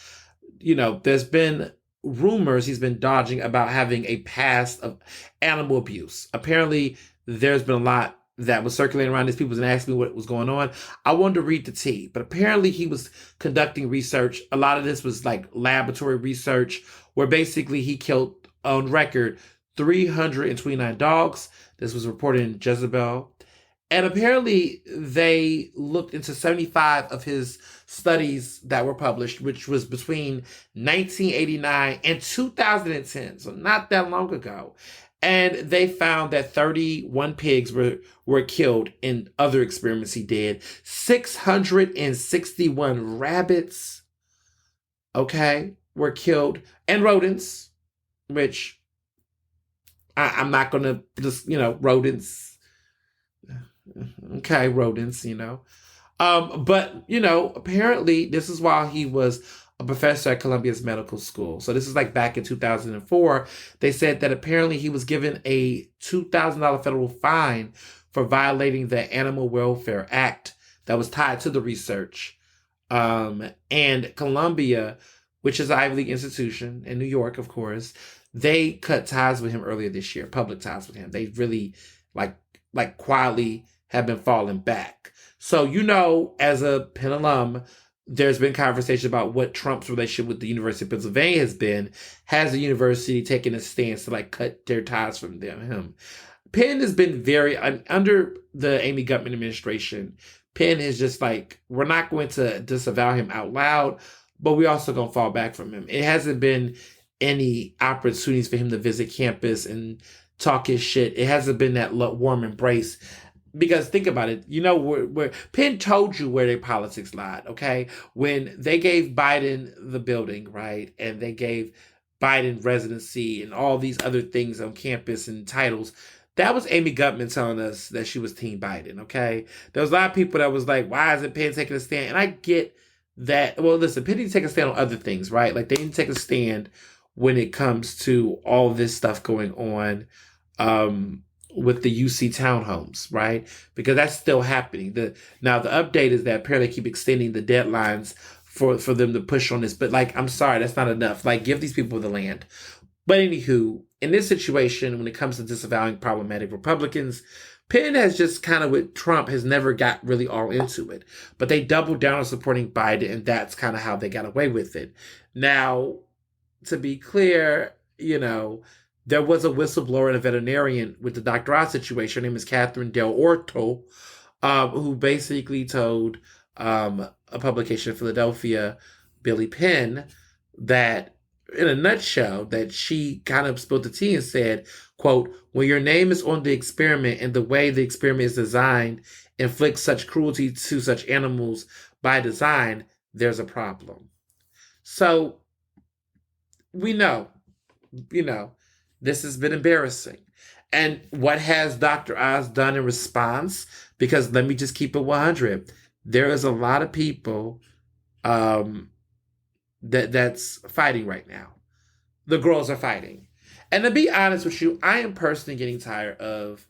Speaker 1: There's been rumors he's been dodging about having a past of animal abuse. Apparently, there's been a lot that was circulating around these people and asked me what was going on. I wanted to read the tea, but apparently he was conducting research. A lot of this was like laboratory research where basically he killed, on record, 329 dogs. This was reported in Jezebel. And apparently they looked into 75 of his studies that were published, which was between 1989 and 2010, so not that long ago. And they found that 31 pigs were killed in other experiments he did. 661 rabbits, were killed. And rodents, which I'm not going to just, rodents. Okay, rodents, But, apparently this is while he was a professor at Columbia's medical school. So this is like back in 2004. They said that apparently he was given a $2,000 federal fine for violating the Animal Welfare Act that was tied to the research. And Columbia, which is an Ivy League institution in New York, of course, they cut ties with him earlier this year, public ties with him. They really like quietly have been falling back. So, as a Penn alum, there's been conversation about what Trump's relationship with the University of Pennsylvania has been. Has the university taken a stance to cut their ties from him? Penn has been very, under the Amy Gutman administration, Penn is just we're not going to disavow him out loud, but we also going to fall back from him. It hasn't been any opportunities for him to visit campus and talk his shit. It hasn't been that warm embrace. Because think about it, where Penn told you where their politics lied, okay? When they gave Biden the building, right? And they gave Biden residency and all these other things on campus and titles, that was Amy Gutman telling us that she was Team Biden, okay? There was a lot of people that was like, why isn't Penn taking a stand? And I get that. Well, listen, Penn didn't take a stand on other things, right? They didn't take a stand when it comes to all this stuff going on, with the UC townhomes, right? Because that's still happening. Now the update is that apparently they keep extending the deadlines for them to push on this. But I'm sorry, that's not enough. Give these people the land. But anywho, in this situation, when it comes to disavowing problematic Republicans, Penn has just kind of with Trump has never got really all into it. But they doubled down on supporting Biden, and that's kind of how they got away with it. Now, to be clear, there was a whistleblower and a veterinarian with the Dr. Oz situation. Her name is Catherine Del Orto, who basically told a publication in Philadelphia, Billy Penn, that in a nutshell, that she kind of spilled the tea and said, quote, when your name is on the experiment and the way the experiment is designed inflicts such cruelty to such animals by design, there's a problem. So we know, this has been embarrassing. And what has Dr. Oz done in response? Because let me just keep it 100. There is a lot of people that's fighting right now. The girls are fighting. And to be honest with you, I am personally getting tired of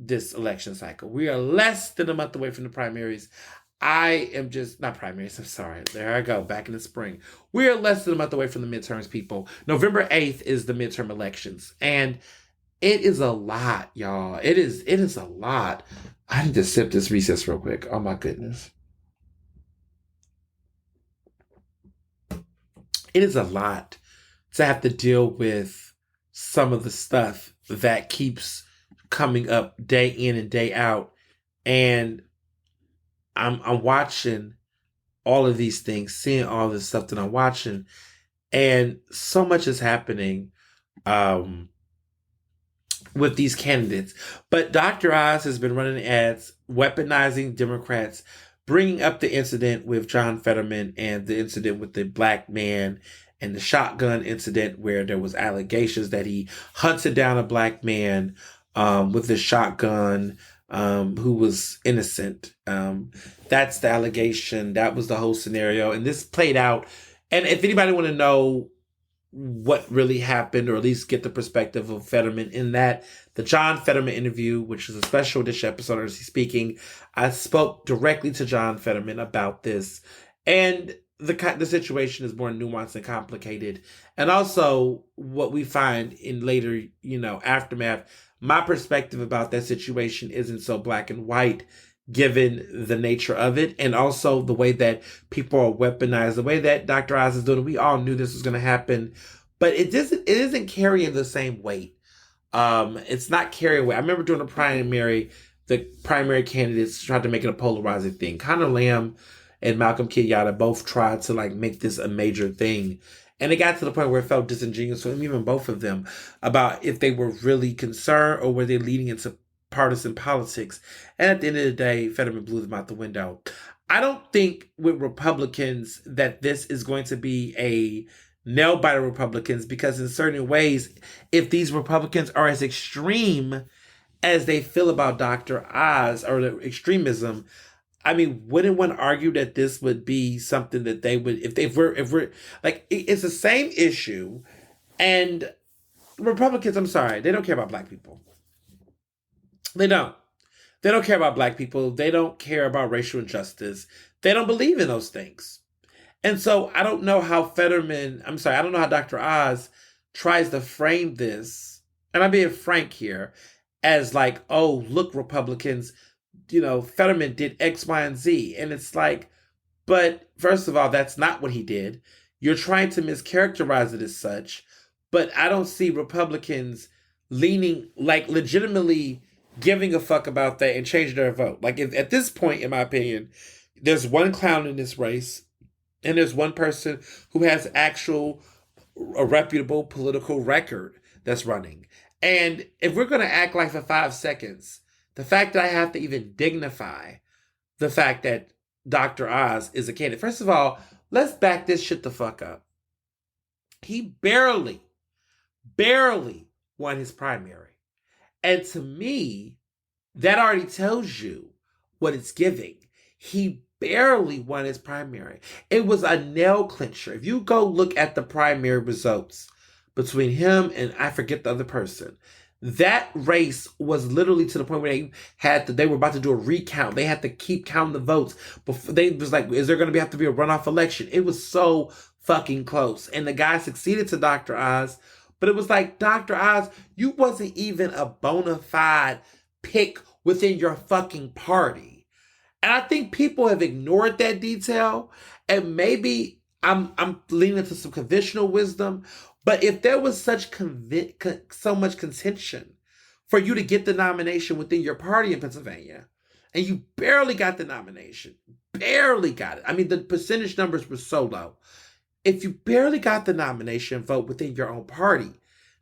Speaker 1: this election cycle. We are less than a month away from the primaries. I am just, not primaries, I'm sorry. There I go, back in the spring. We are less than a month away from the midterms, people. November 8th is the midterm elections. And it is a lot, y'all. It is a lot. I need to sip this recess real quick. Oh my goodness. It is a lot to have to deal with some of the stuff that keeps coming up day in and day out. And I'm watching all of these things, seeing all this stuff that I'm watching, and so much is happening with these candidates. But Dr. Oz has been running ads, weaponizing Democrats, bringing up the incident with John Fetterman and the incident with the black man and the shotgun incident where there was allegations that he hunted down a black man with a shotgun who was innocent. That's the allegation. That was the whole scenario. And this played out. And if anybody want to know what really happened, or at least get the perspective of Fetterman in that, the John Fetterman interview, which is a special edition episode of Ernestly Speaking, I spoke directly to John Fetterman about this. And the situation is more nuanced and complicated. And also what we find in later, aftermath, my perspective about that situation isn't so black and white, given the nature of it, and also the way that people are weaponized, the way that Dr. Oz is doing it. We all knew this was going to happen, but it isn't carrying the same weight. It's not carrying weight. I remember during the primary candidates tried to make it a polarizing thing. Connor Lamb and Malcolm Kenyatta both tried to make this a major thing. And it got to the point where it felt disingenuous for even both of them about if they were really concerned or were they leading into partisan politics. And at the end of the day, Fetterman blew them out the window. I don't think with Republicans that this is going to be a nail biter Republicans, because in certain ways, if these Republicans are as extreme as they feel about Dr. Oz or the extremism, I mean, wouldn't one argue that this would be something that they would, if we're like, it's the same issue, and Republicans, I'm sorry, they don't care about black people. They don't. They don't care about black people. They don't care about racial injustice. They don't believe in those things. And so I don't know how I don't know how Dr. Oz tries to frame this, and I'm being frank here, as like, oh, look, Republicans, Fetterman did X, Y, and Z. And it's like, but first of all, that's not what he did. You're trying to mischaracterize it as such, but I don't see Republicans leaning, legitimately giving a fuck about that and changing their vote. At this point, in my opinion, there's one clown in this race, and there's one person who has a reputable political record that's running. And if we're going to act like for 5 seconds, the fact that I have to even dignify the fact that Dr. Oz is a candidate. First of all, let's back this shit the fuck up. He barely won his primary. And to me, that already tells you what it's giving. He barely won his primary. It was a nail clincher. If you go look at the primary results between him and I forget the other person, that race was literally to the point where they were about to do a recount. They had to keep counting the votes. Before they was like, is there going to have to be a runoff election? It was so fucking close. And the guy succeeded to Dr. Oz. But it was like, Dr. Oz, you wasn't even a bona fide pick within your fucking party. And I think people have ignored that detail. And maybe I'm leaning to some conventional wisdom. But if there was so much contention for you to get the nomination within your party in Pennsylvania, and you barely got the nomination, barely got it. I mean, the percentage numbers were so low. If you barely got the nomination vote within your own party,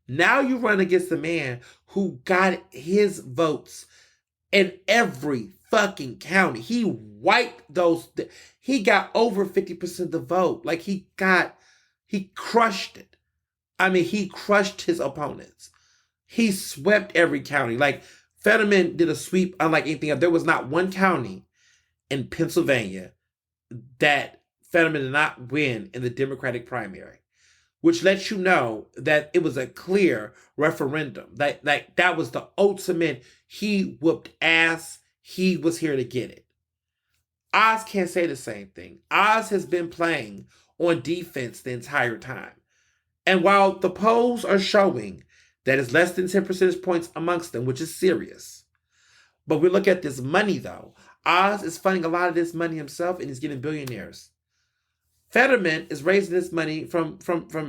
Speaker 1: now you run against a man who got his votes in every fucking county. He wiped those. He got over 50% of the vote. Like he crushed it. I mean, he crushed his opponents. He swept every county. Like Fetterman did a sweep unlike anything else. There was not one county in Pennsylvania that Fetterman did not win in the Democratic primary, which lets you know that it was a clear referendum. That was the ultimate. He whooped ass. He was here to get it. Oz can't say the same thing. Oz has been playing on defense the entire time. And while the polls are showing that it's less than 10 percentage points amongst them, which is serious, but we look at this money though. Oz is funding a lot of this money himself and he's getting billionaires. Fetterman is raising this money from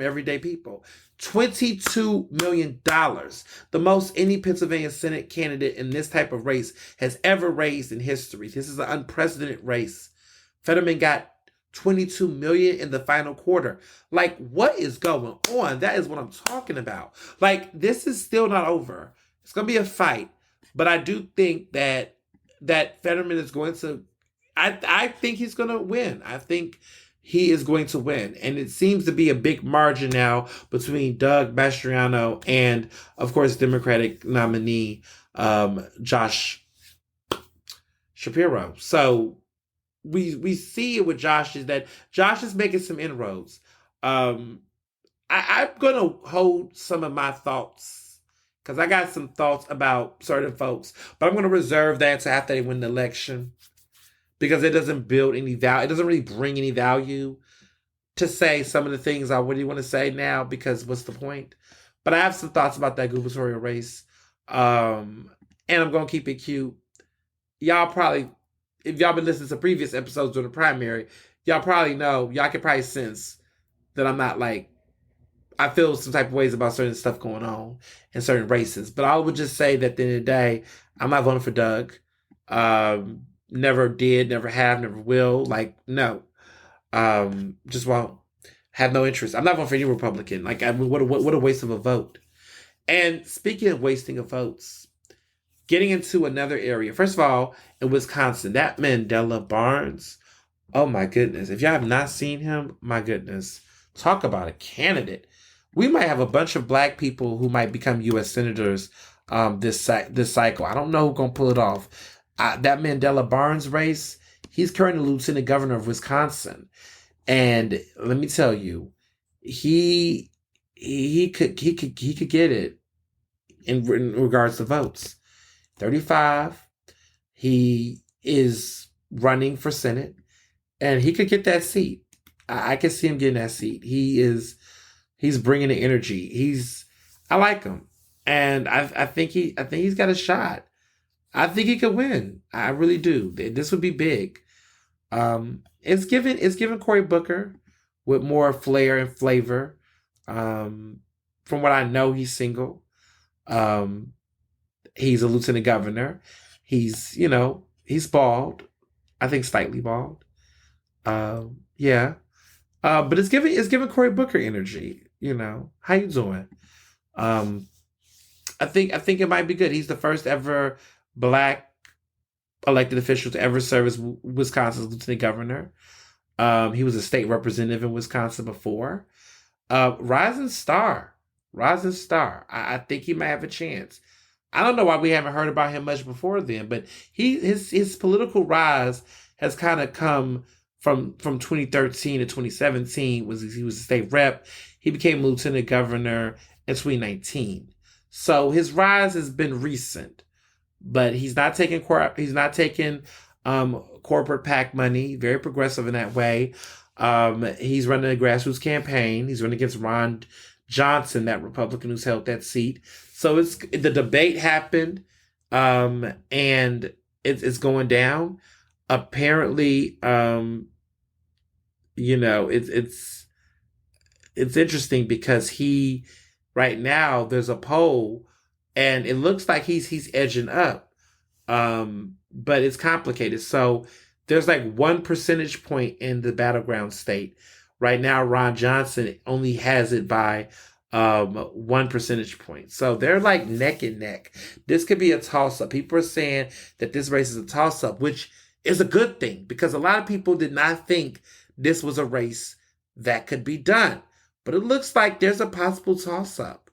Speaker 1: everyday people. $22 million. The most any Pennsylvania Senate candidate in this type of race has ever raised in history. This is an unprecedented race. Fetterman got $22 million in the final quarter. Like, what is going on? That is what I'm talking about. Like, this is still not over. It's going to be a fight. But I do think that Fetterman is going to, I think he's going to win. I think he is going to win. And it seems to be a big margin now between Doug Mastriano and, of course, Democratic nominee Josh Shapiro. So we see it with Josh is that Josh is making some inroads. I'm going to hold some of my thoughts because I got some thoughts about certain folks, but I'm going to reserve that to after they win the election because it doesn't build any value. It doesn't really bring any value to say some of the things I really want to say now because what's the point? But I have some thoughts about that gubernatorial race. And I'm going to keep it cute. Y'all probably, if y'all been listening to previous episodes during the primary, y'all probably know, y'all can probably sense that I'm not like, I feel some type of ways about certain stuff going on in certain races. But I would just say that at the end of the day, I'm not voting for Doug. Never did, never have, never will. Like, no. Just won't. Have no interest. I'm not voting for any Republican. Like, I mean, what a waste of a vote. And speaking of wasting of votes, getting into another area. First of all, in Wisconsin, that Mandela Barnes, oh my goodness. If y'all have not seen him, my goodness. Talk about a candidate. We might have a bunch of black people who might become U.S. senators this cycle. I don't know who's going to pull it off. That Mandela Barnes race, he's currently lieutenant governor of Wisconsin. And let me tell you, he could get it in regards to votes. 35. He is running for Senate and he could get that seat. I can see him getting that seat. He's bringing the energy. I like him. And I think he's got a shot. I think he could win. I really do. This would be big. It's given Cory Booker with more flair and flavor. From what I know, he's single. He's a lieutenant governor. He's bald. I think slightly bald. Yeah. But it's giving Cory Booker energy. How you doing? I think it might be good. He's the first ever Black elected official to ever serve as Wisconsin's lieutenant governor. He was a state representative in Wisconsin before. Rising star. I think he might have a chance. I don't know why we haven't heard about him much before then, but his political rise has kind of come from 2013 to 2017. He was a state rep. He became lieutenant governor in 2019. So his rise has been recent, but he's not taking corporate PAC money. Very progressive in that way. He's running a grassroots campaign. He's running against Ron Johnson, that Republican who's held that seat. So the debate happened, and it's going down. Apparently, it's interesting because right now there's a poll and it looks like he's edging up. But it's complicated. So there's like 1 percentage point in the battleground state. Right now, Ron Johnson only has it by 1 percentage point. So they're like neck and neck. This could be a toss up. People are saying that this race is a toss up, which is a good thing because a lot of people did not think this was a race that could be done. But it looks like there's a possible toss up.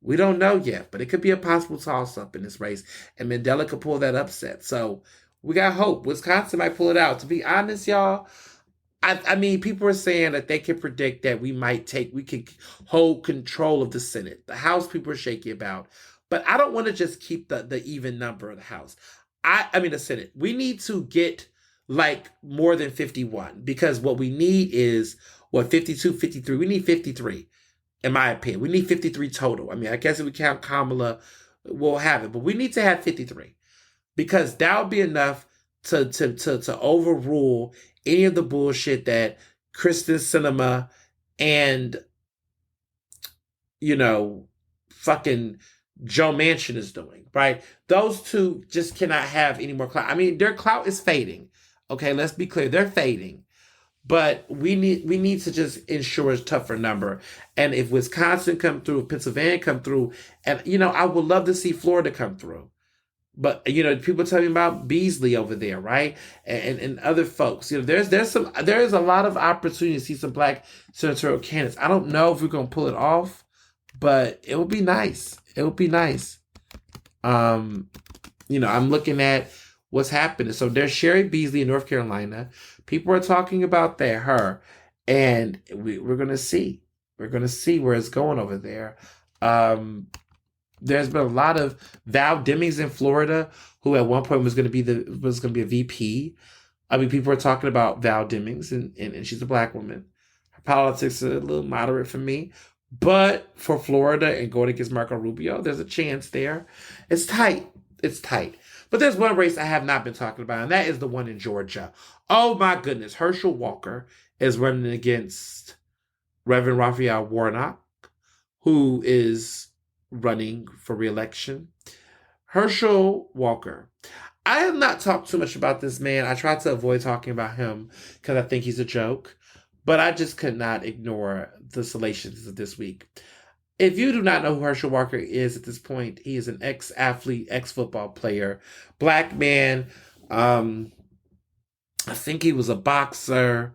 Speaker 1: We don't know yet, but it could be a possible toss up in this race. And Mandela could pull that upset. So we got hope. Wisconsin might pull it out. To be honest, y'all, I mean, people are saying that they can predict that we could hold control of the Senate. The House, people are shaky about. But I don't want to just keep the even number of the House. I mean, the Senate. We need to get like more than 51 because what we need is, 52, 53. We need 53, in my opinion. We need 53 total. I mean, I guess if we count Kamala, we'll have it. But we need to have 53 because that would be enough to overrule any of the bullshit that Kristen Sinema and, fucking Joe Manchin is doing, right? Those two just cannot have any more clout. I mean, their clout is fading. Okay, let's be clear. They're fading. But we need to just ensure a tougher number. And if Wisconsin come through, Pennsylvania come through, and, I would love to see Florida come through. But people talking about Beasley over there, right? And other folks. There's a lot of opportunity to see some black senatorial candidates. I don't know if we're gonna pull it off, but it would be nice. It would be nice. I'm looking at what's happening. So there's Sherry Beasley in North Carolina. People are talking about her, and we're gonna see. We're gonna see where it's going over there. There's been a lot of Val Demings in Florida, who at one point was going to be a VP. I mean, people are talking about Val Demings, and she's a black woman. Her politics are a little moderate for me, but for Florida and going against Marco Rubio, there's a chance there. It's tight. It's tight. But there's one race I have not been talking about, and that is the one in Georgia. Oh my goodness, Herschel Walker is running against Reverend Raphael Warnock, who is running for re-election. Herschel Walker. I have not talked too much about this man. I tried to avoid talking about him because I think he's a joke, but I just could not ignore the salacious of this week. If you do not know who Herschel Walker is at this point, he is an ex-athlete, ex-football player, black man. I think he was a boxer.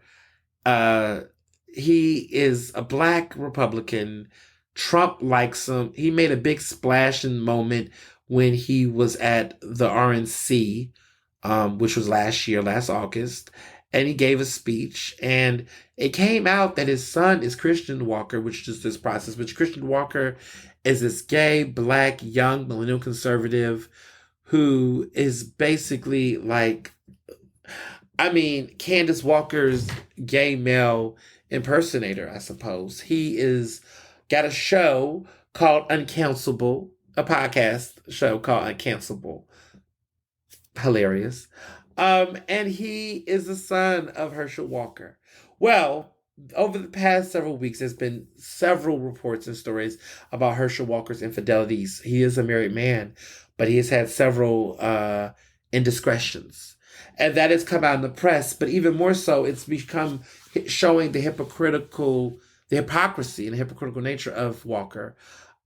Speaker 1: He is a black Republican. Trump likes him. He made a big splash in moment when he was at the RNC, which was last August, and he gave a speech, and it came out that his son is Christian Walker, which is this process, which Christian Walker is this gay, black, young, millennial conservative who is basically like, Candace Walker's gay male impersonator, I suppose. He is got a show called Uncancelable, a podcast show called Uncancelable. Hilarious. And he is the son of Herschel Walker. Well, over the past several weeks, there's been several reports and stories about Herschel Walker's infidelities. He is a married man, but he has had several indiscretions. And that has come out in the press, but even more so, it's become showing the hypocrisy and the hypocritical nature of Walker.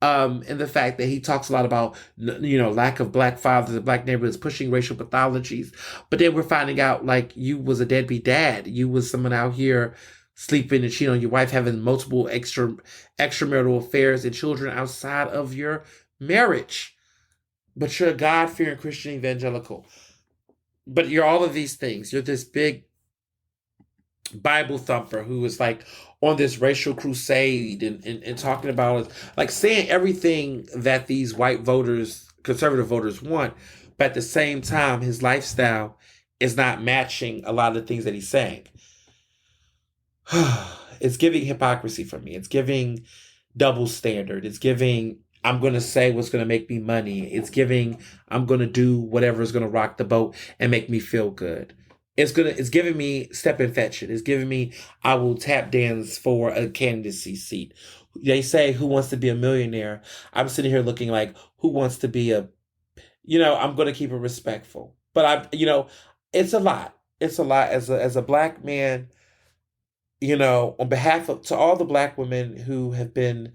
Speaker 1: And the fact that he talks a lot about, lack of black fathers and black neighborhoods, pushing racial pathologies. But then we're finding out, you was a deadbeat dad. You was someone out here sleeping and cheating on your wife, having multiple extramarital affairs and children outside of your marriage. But you're a God-fearing Christian evangelical. But you're all of these things. You're this big Bible thumper who is on this racial crusade and talking about saying everything that these white voters, conservative voters want, but at the same time his lifestyle is not matching a lot of the things that he's saying. It's giving hypocrisy for me. It's giving double standard. It's giving I'm going to say what's going to make me money. It's giving I'm going to do whatever is going to rock the boat and make me feel good. It's giving me step and fetch it. It's giving me I will tap dance for a candidacy seat. They say who wants to be a millionaire. I'm sitting here looking like who wants to be I'm going to keep it respectful. But it's a lot. It's a lot as a black man, on behalf of to all the black women who have been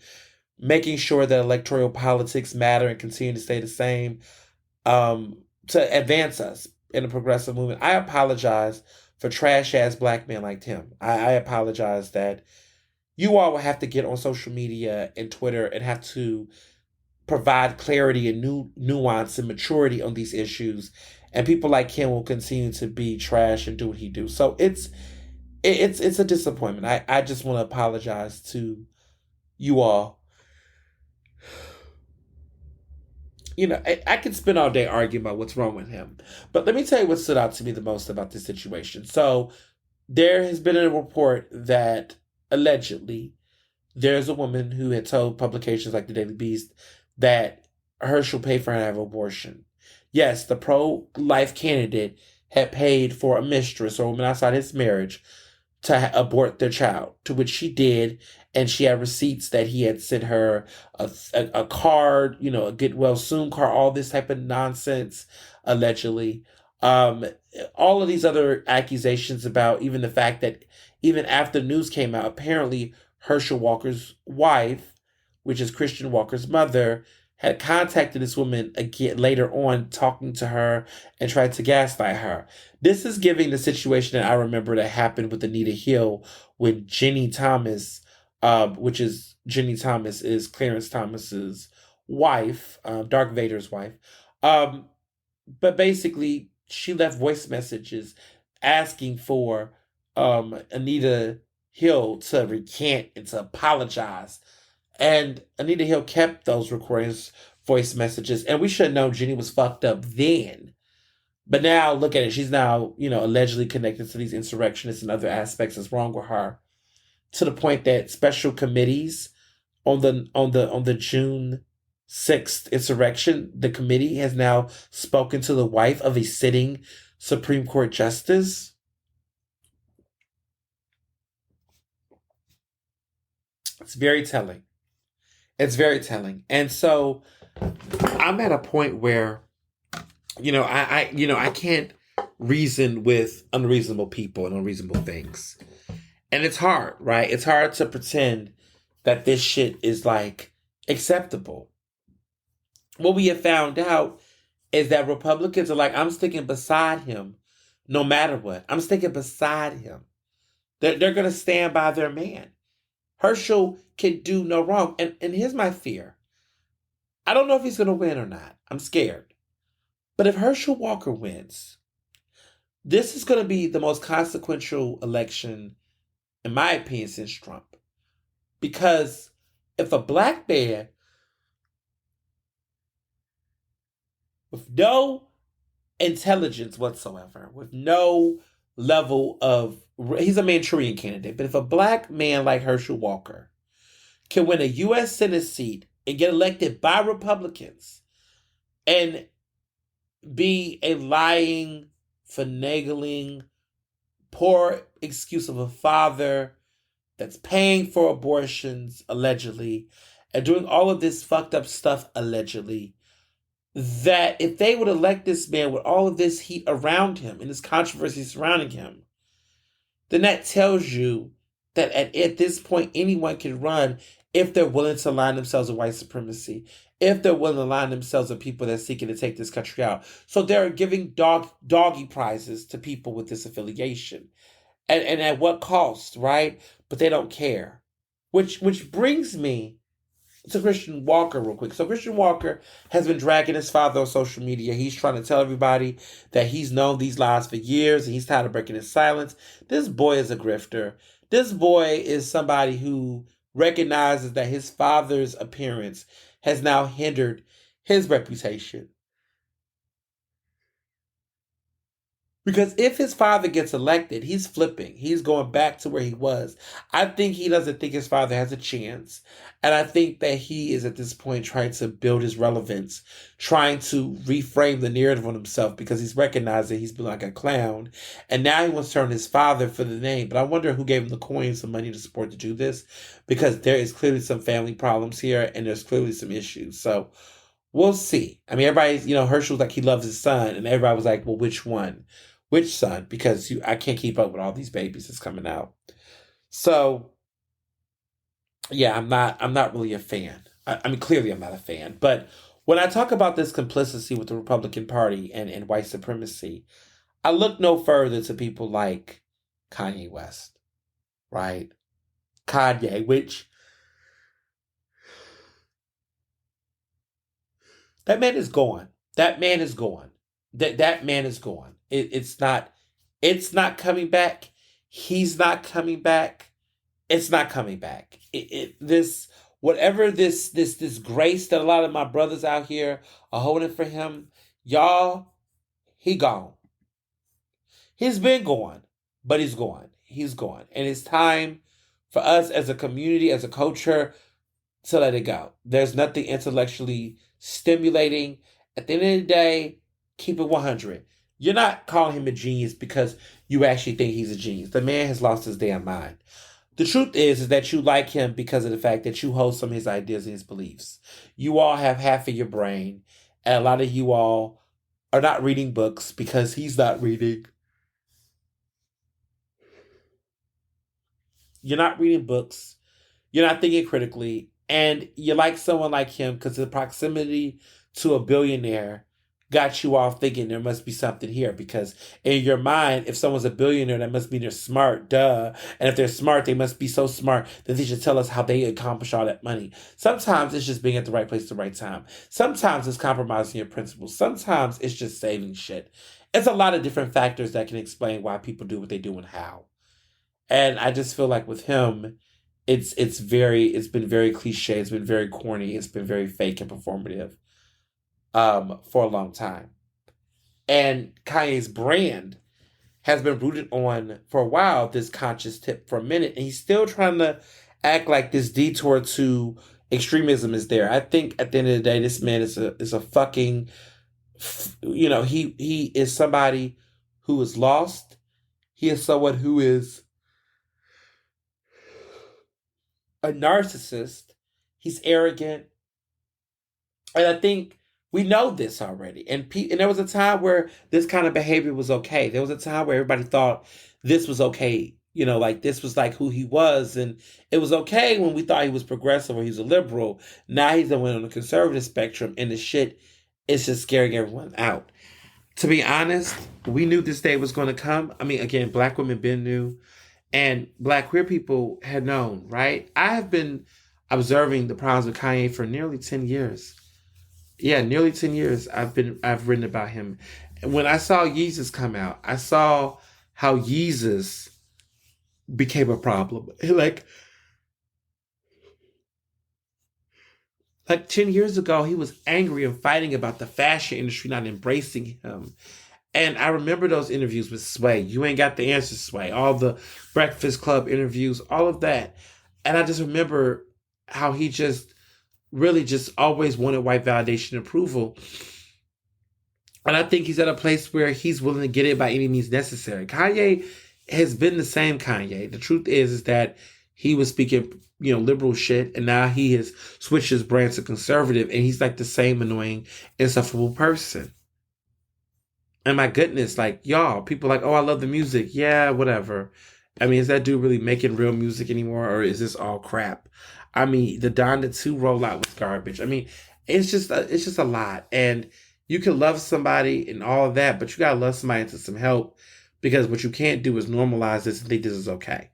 Speaker 1: making sure that electoral politics matter and continue to stay the same, to advance us in a progressive movement. I apologize for trash ass black men like him. I apologize that you all will have to get on social media and Twitter and have to provide clarity and new nuance and maturity on these issues. And people like him will continue to be trash and do what he do. So it's a disappointment. I just want to apologize to you all. You know, I could spend all day arguing about what's wrong with him. But let me tell you what stood out to me the most about this situation. So there has been a report that allegedly there's a woman who had told publications like the Daily Beast that Herschel paid for her to have an abortion. Yes, the pro-life candidate had paid for a mistress or a woman outside his marriage to abort their child, to which she did, and she had receipts that he had sent her a card, you know, a get well soon card, all this type of nonsense, allegedly. Um, all of these other accusations about even the fact that even after the news came out, apparently Herschel Walker's wife, which is Christian Walker's mother, had contacted this woman again later on, talking to her and tried to gaslight her. This is giving the situation that I remember that happened with Anita Hill when Jenny Thomas, which is Jenny Thomas is Clarence Thomas's wife, Darth Vader's wife. But basically, she left voice messages asking for Anita Hill to recant and to apologize. And Anita Hill kept those recordings, voice messages, and we should have known Jenny was fucked up then. But now look at it. She's now, you know, allegedly connected to these insurrectionists and other aspects that's wrong with her. To the point that special committees on the June 6th insurrection, the committee has now spoken to the wife of a sitting Supreme Court justice. It's very telling. It's very telling. And so I'm at a point where, I can't reason with unreasonable people and unreasonable things. And it's hard, right? It's hard to pretend that this shit is like acceptable. What we have found out is that Republicans are like, I'm sticking beside him no matter what. I'm sticking beside him. They're going to stand by their man. Herschel can do no wrong. And here's my fear. I don't know if he's going to win or not. I'm scared. But if Herschel Walker wins, this is going to be the most consequential election, in my opinion, since Trump. Because if a black man with no intelligence whatsoever, with no level of, he's a Manchurian candidate, but if a black man like Herschel Walker can win a U.S. Senate seat and get elected by Republicans and be a lying, finagling, poor excuse of a father that's paying for abortions, allegedly, and doing all of this fucked up stuff, allegedly, that if they would elect this man with all of this heat around him and this controversy surrounding him, then that tells you that at this point, anyone can run if they're willing to align themselves with white supremacy, if they're willing to align themselves with people that are seeking to take this country out. So they're giving doggy prizes to people with this affiliation. And at what cost, right? But they don't care. Which brings me to Christian Walker real quick. So Christian Walker has been dragging his father on social media. He's trying to tell everybody that he's known these lies for years and he's tired of breaking his silence. This boy is a grifter. This boy is somebody who recognizes that his father's appearance has now hindered his reputation. Because if his father gets elected, he's flipping. He's going back to where he was. I think he doesn't think his father has a chance. And I think that he is at this point trying to build his relevance, trying to reframe the narrative on himself because he's recognized that he's been like a clown. And now he wants to turn his father for the name. But I wonder who gave him the coins, the money, the support to do this, because there is clearly some family problems here and there's clearly some issues. So we'll see. I mean, everybody's, Herschel's like he loves his son, and everybody was like, well, which one? Which son? Because I can't keep up with all these babies that's coming out. So, yeah, I'm not really a fan. I mean, clearly I'm not a fan, but when I talk about this complicity with the Republican Party and white supremacy, I look no further to people like Kanye West, right? Kanye, which that man is gone. That man is gone. That man is gone. It's not coming back. He's not coming back. It's not coming back. This whatever this grace that a lot of my brothers out here are holding for him, y'all, he gone. He's been gone, but he's gone. He's gone. And it's time for us as a community, as a culture, to let it go. There's nothing intellectually stimulating. At the end of the day, keep it 100. You're not calling him a genius because you actually think he's a genius. The man has lost his damn mind. The truth is that you like him because of the fact that you hold some of his ideas and his beliefs. You all have half of your brain, and a lot of you all are not reading books because he's not reading. You're not reading books. You're not thinking critically. And you like someone like him because the proximity to a billionaire got you off thinking there must be something here. Because in your mind, if someone's a billionaire, that must mean they're smart, duh. And if they're smart, they must be so smart that they should tell us how they accomplish all that money. Sometimes it's just being at the right place at the right time. Sometimes it's compromising your principles. Sometimes it's just saving shit. It's a lot of different factors that can explain why people do what they do and how. And I just feel like with him, it's been very cliche, it's been very corny, it's been very fake and performative for a long time. And Kanye's brand has been rooted on for a while this conscious tip for a minute, and he's still trying to act like this detour to extremism is there. I think at the end of the day, this man is a fucking he is somebody who is lost. He is someone who is a narcissist. He's arrogant. And I think we know this already. And there was a time where this kind of behavior was okay. There was a time where everybody thought this was okay. Like this was like who he was. And it was okay when we thought he was progressive or he was a liberal. Now he's the one on the conservative spectrum. And the shit is just scaring everyone out. To be honest, we knew this day was going to come. I mean, again, black women been knew. And black queer people had known, right? I have been observing the problems with Kanye for nearly 10 years. Yeah, nearly 10 years I've written about him. And when I saw Yeezus come out, I saw how Yeezus became a problem. Like 10 years ago, he was angry and fighting about the fashion industry not embracing him. And I remember those interviews with Sway. You ain't got the answer, Sway. All the Breakfast Club interviews, all of that. And I just remember how he just really just always wanted white validation and approval. And I think he's at a place where he's willing to get it by any means necessary. Kanye has been the same Kanye. The truth is that he was speaking, liberal shit, and now he has switched his brand to conservative, and he's like the same annoying, insufferable person. And my goodness, like, y'all, people are like, oh, I love the music. Yeah, whatever. I mean, is that dude really making real music anymore, or is this all crap? I mean, the Donda 2 rollout was garbage. I mean, it's just a lot. And you can love somebody and all of that, but you gotta love somebody into some help, because what you can't do is normalize this and think this is okay.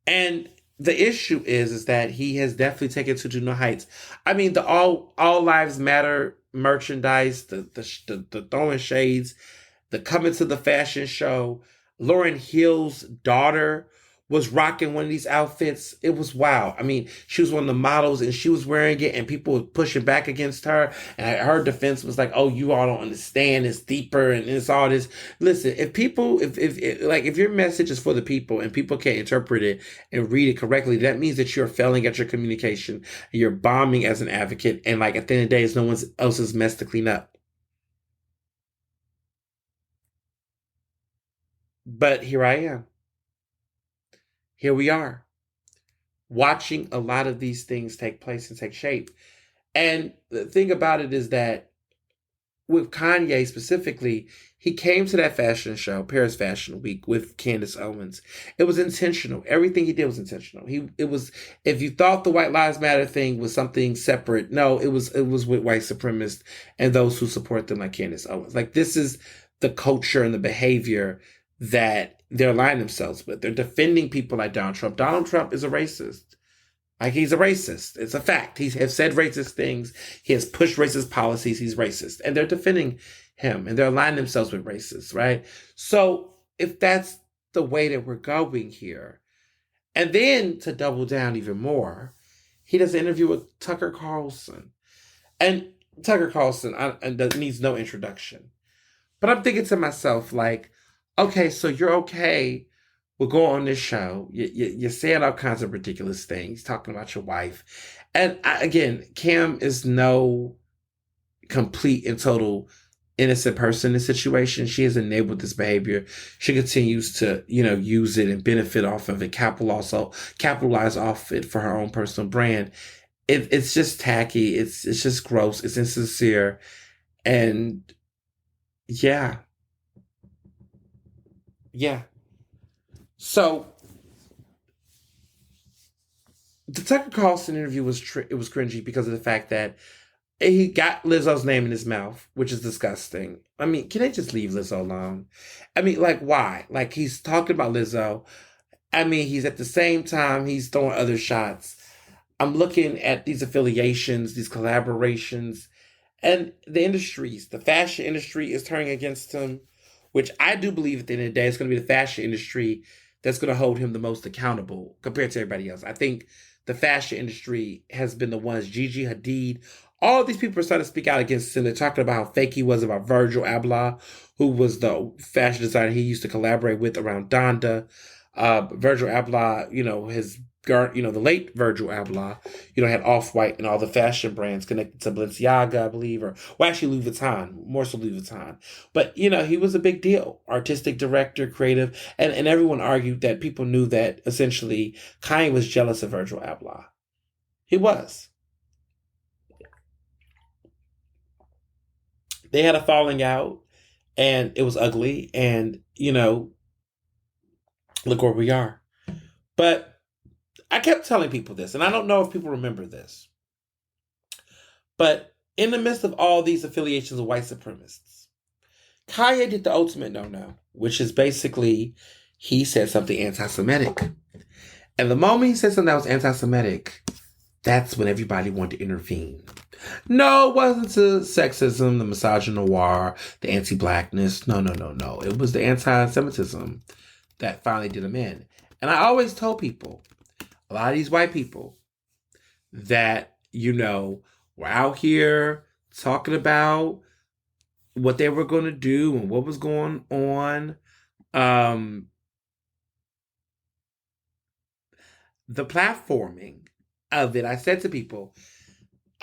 Speaker 1: And the issue is that he has definitely taken to new heights. I mean, the all lives matter merchandise, the throwing shades, the coming to the fashion show. Lauryn Hill's daughter was rocking one of these outfits. It was wow. I mean, she was one of the models and she was wearing it, and people were pushing back against her. And her defense was like, "Oh, you all don't understand. It's deeper and it's all this." Listen, if your message is for the people and people can't interpret it and read it correctly, that means that you're failing at your communication. You're bombing as an advocate, and like at the end of the day, it's no one else's mess to clean up. But here I am. Here we are, watching a lot of these things take place and take shape. And the thing about it is that with Kanye specifically, he came to that fashion show, Paris Fashion Week, with Candace Owens. It was intentional. Everything he did was intentional. It was, if you thought the White Lives Matter thing was something separate, no, it was with white supremacists and those who support them, like Candace Owens. Like, this is the culture and the behavior that they're aligning themselves with. They're defending people like Donald Trump. Donald Trump is a racist. Like, he's a racist. It's a fact. He has said racist things. He has pushed racist policies. He's racist. And they're defending him and they're aligning themselves with racists, right? So if that's the way that we're going here, and then to double down even more, he does an interview with Tucker Carlson. And Tucker Carlson needs no introduction. But I'm thinking to myself, like, okay, so you're okay with going on this show. You're saying all kinds of ridiculous things, talking about your wife. And again, Cam is no complete and total innocent person in this situation. She has enabled this behavior. She continues to, use it and benefit off of it, capitalize off it for her own personal brand. It's just tacky. It's just gross. It's insincere. And yeah. So the Tucker Carlson interview was it was cringy because of the fact that he got Lizzo's name in his mouth, which is disgusting. I mean, can they just leave Lizzo alone? I mean, like, why? Like, he's talking about Lizzo. I mean, he's at the same time, he's throwing other shots. I'm looking at these affiliations, these collaborations, and the fashion industry is turning against him, which I do believe at the end of the day, it's going to be the fashion industry that's going to hold him the most accountable compared to everybody else. I think the fashion industry has been the ones, Gigi Hadid, all of these people are starting to speak out against him. They're talking about how fake he was, about Virgil Abloh, who was the fashion designer he used to collaborate with around Donda. Virgil Abloh, his the late Virgil Abloh, had Off-White and all the fashion brands connected to Balenciaga, I believe, actually Louis Vuitton, more so Louis Vuitton. But, he was a big deal. Artistic director, creative, and everyone argued that people knew that essentially Kanye was jealous of Virgil Abloh. He was. They had a falling out, and it was ugly, and, look where we are. But I kept telling people this, and I don't know if people remember this, but in the midst of all these affiliations of white supremacists, Kanye did the ultimate no-no, which is basically he said something anti-Semitic. And the moment he said something that was anti-Semitic, that's when everybody wanted to intervene. No, it wasn't the sexism, the misogynoir, the anti-blackness. No. It was the anti-Semitism that finally did him in. And I always told people, a lot of these white people that, were out here talking about what they were going to do and what was going on. The platforming of it, I said to people,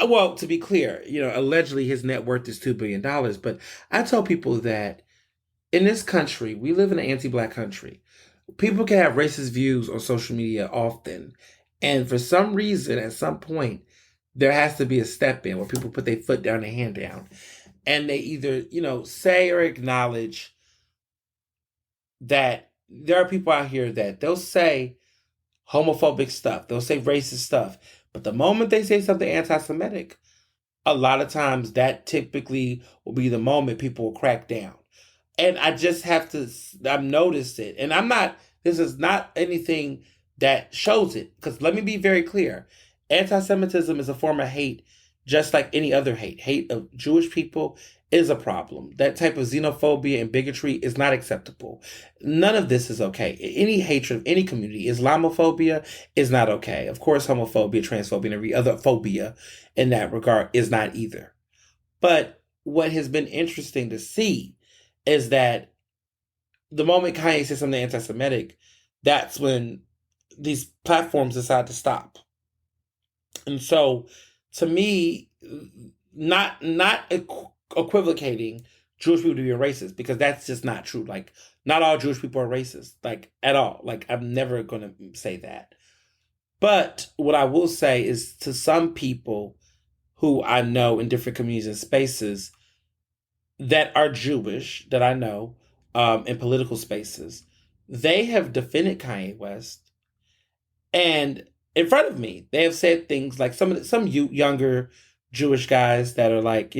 Speaker 1: well, to be clear, allegedly his net worth is $2 billion. But I tell people that in this country, we live in an anti-black country. People can have racist views on social media often. And for some reason, at some point, there has to be a step in where people put their foot down, their hand down. And they either, say or acknowledge that there are people out here that they'll say homophobic stuff. They'll say racist stuff. But the moment they say something anti-Semitic, a lot of times that typically will be the moment people will crack down. And I just have to, I've noticed it. And this is not anything that shows it. Because let me be very clear. Anti-Semitism is a form of hate, just like any other hate. Hate of Jewish people is a problem. That type of xenophobia and bigotry is not acceptable. None of this is okay. Any hatred of any community, Islamophobia is not okay. Of course, homophobia, transphobia, and every other phobia in that regard is not either. But what has been interesting to see is that the moment Kanye says something anti-Semitic, that's when these platforms decide to stop. And so, to me, not equivocating Jewish people to be racist, because that's just not true. Like, not all Jewish people are racist, like, at all. Like, I'm never going to say that. But what I will say is, to some people who I know in different communities and spaces, that are Jewish that I know in political spaces, they have defended Kanye West, and in front of me, they have said things like some younger Jewish guys that are like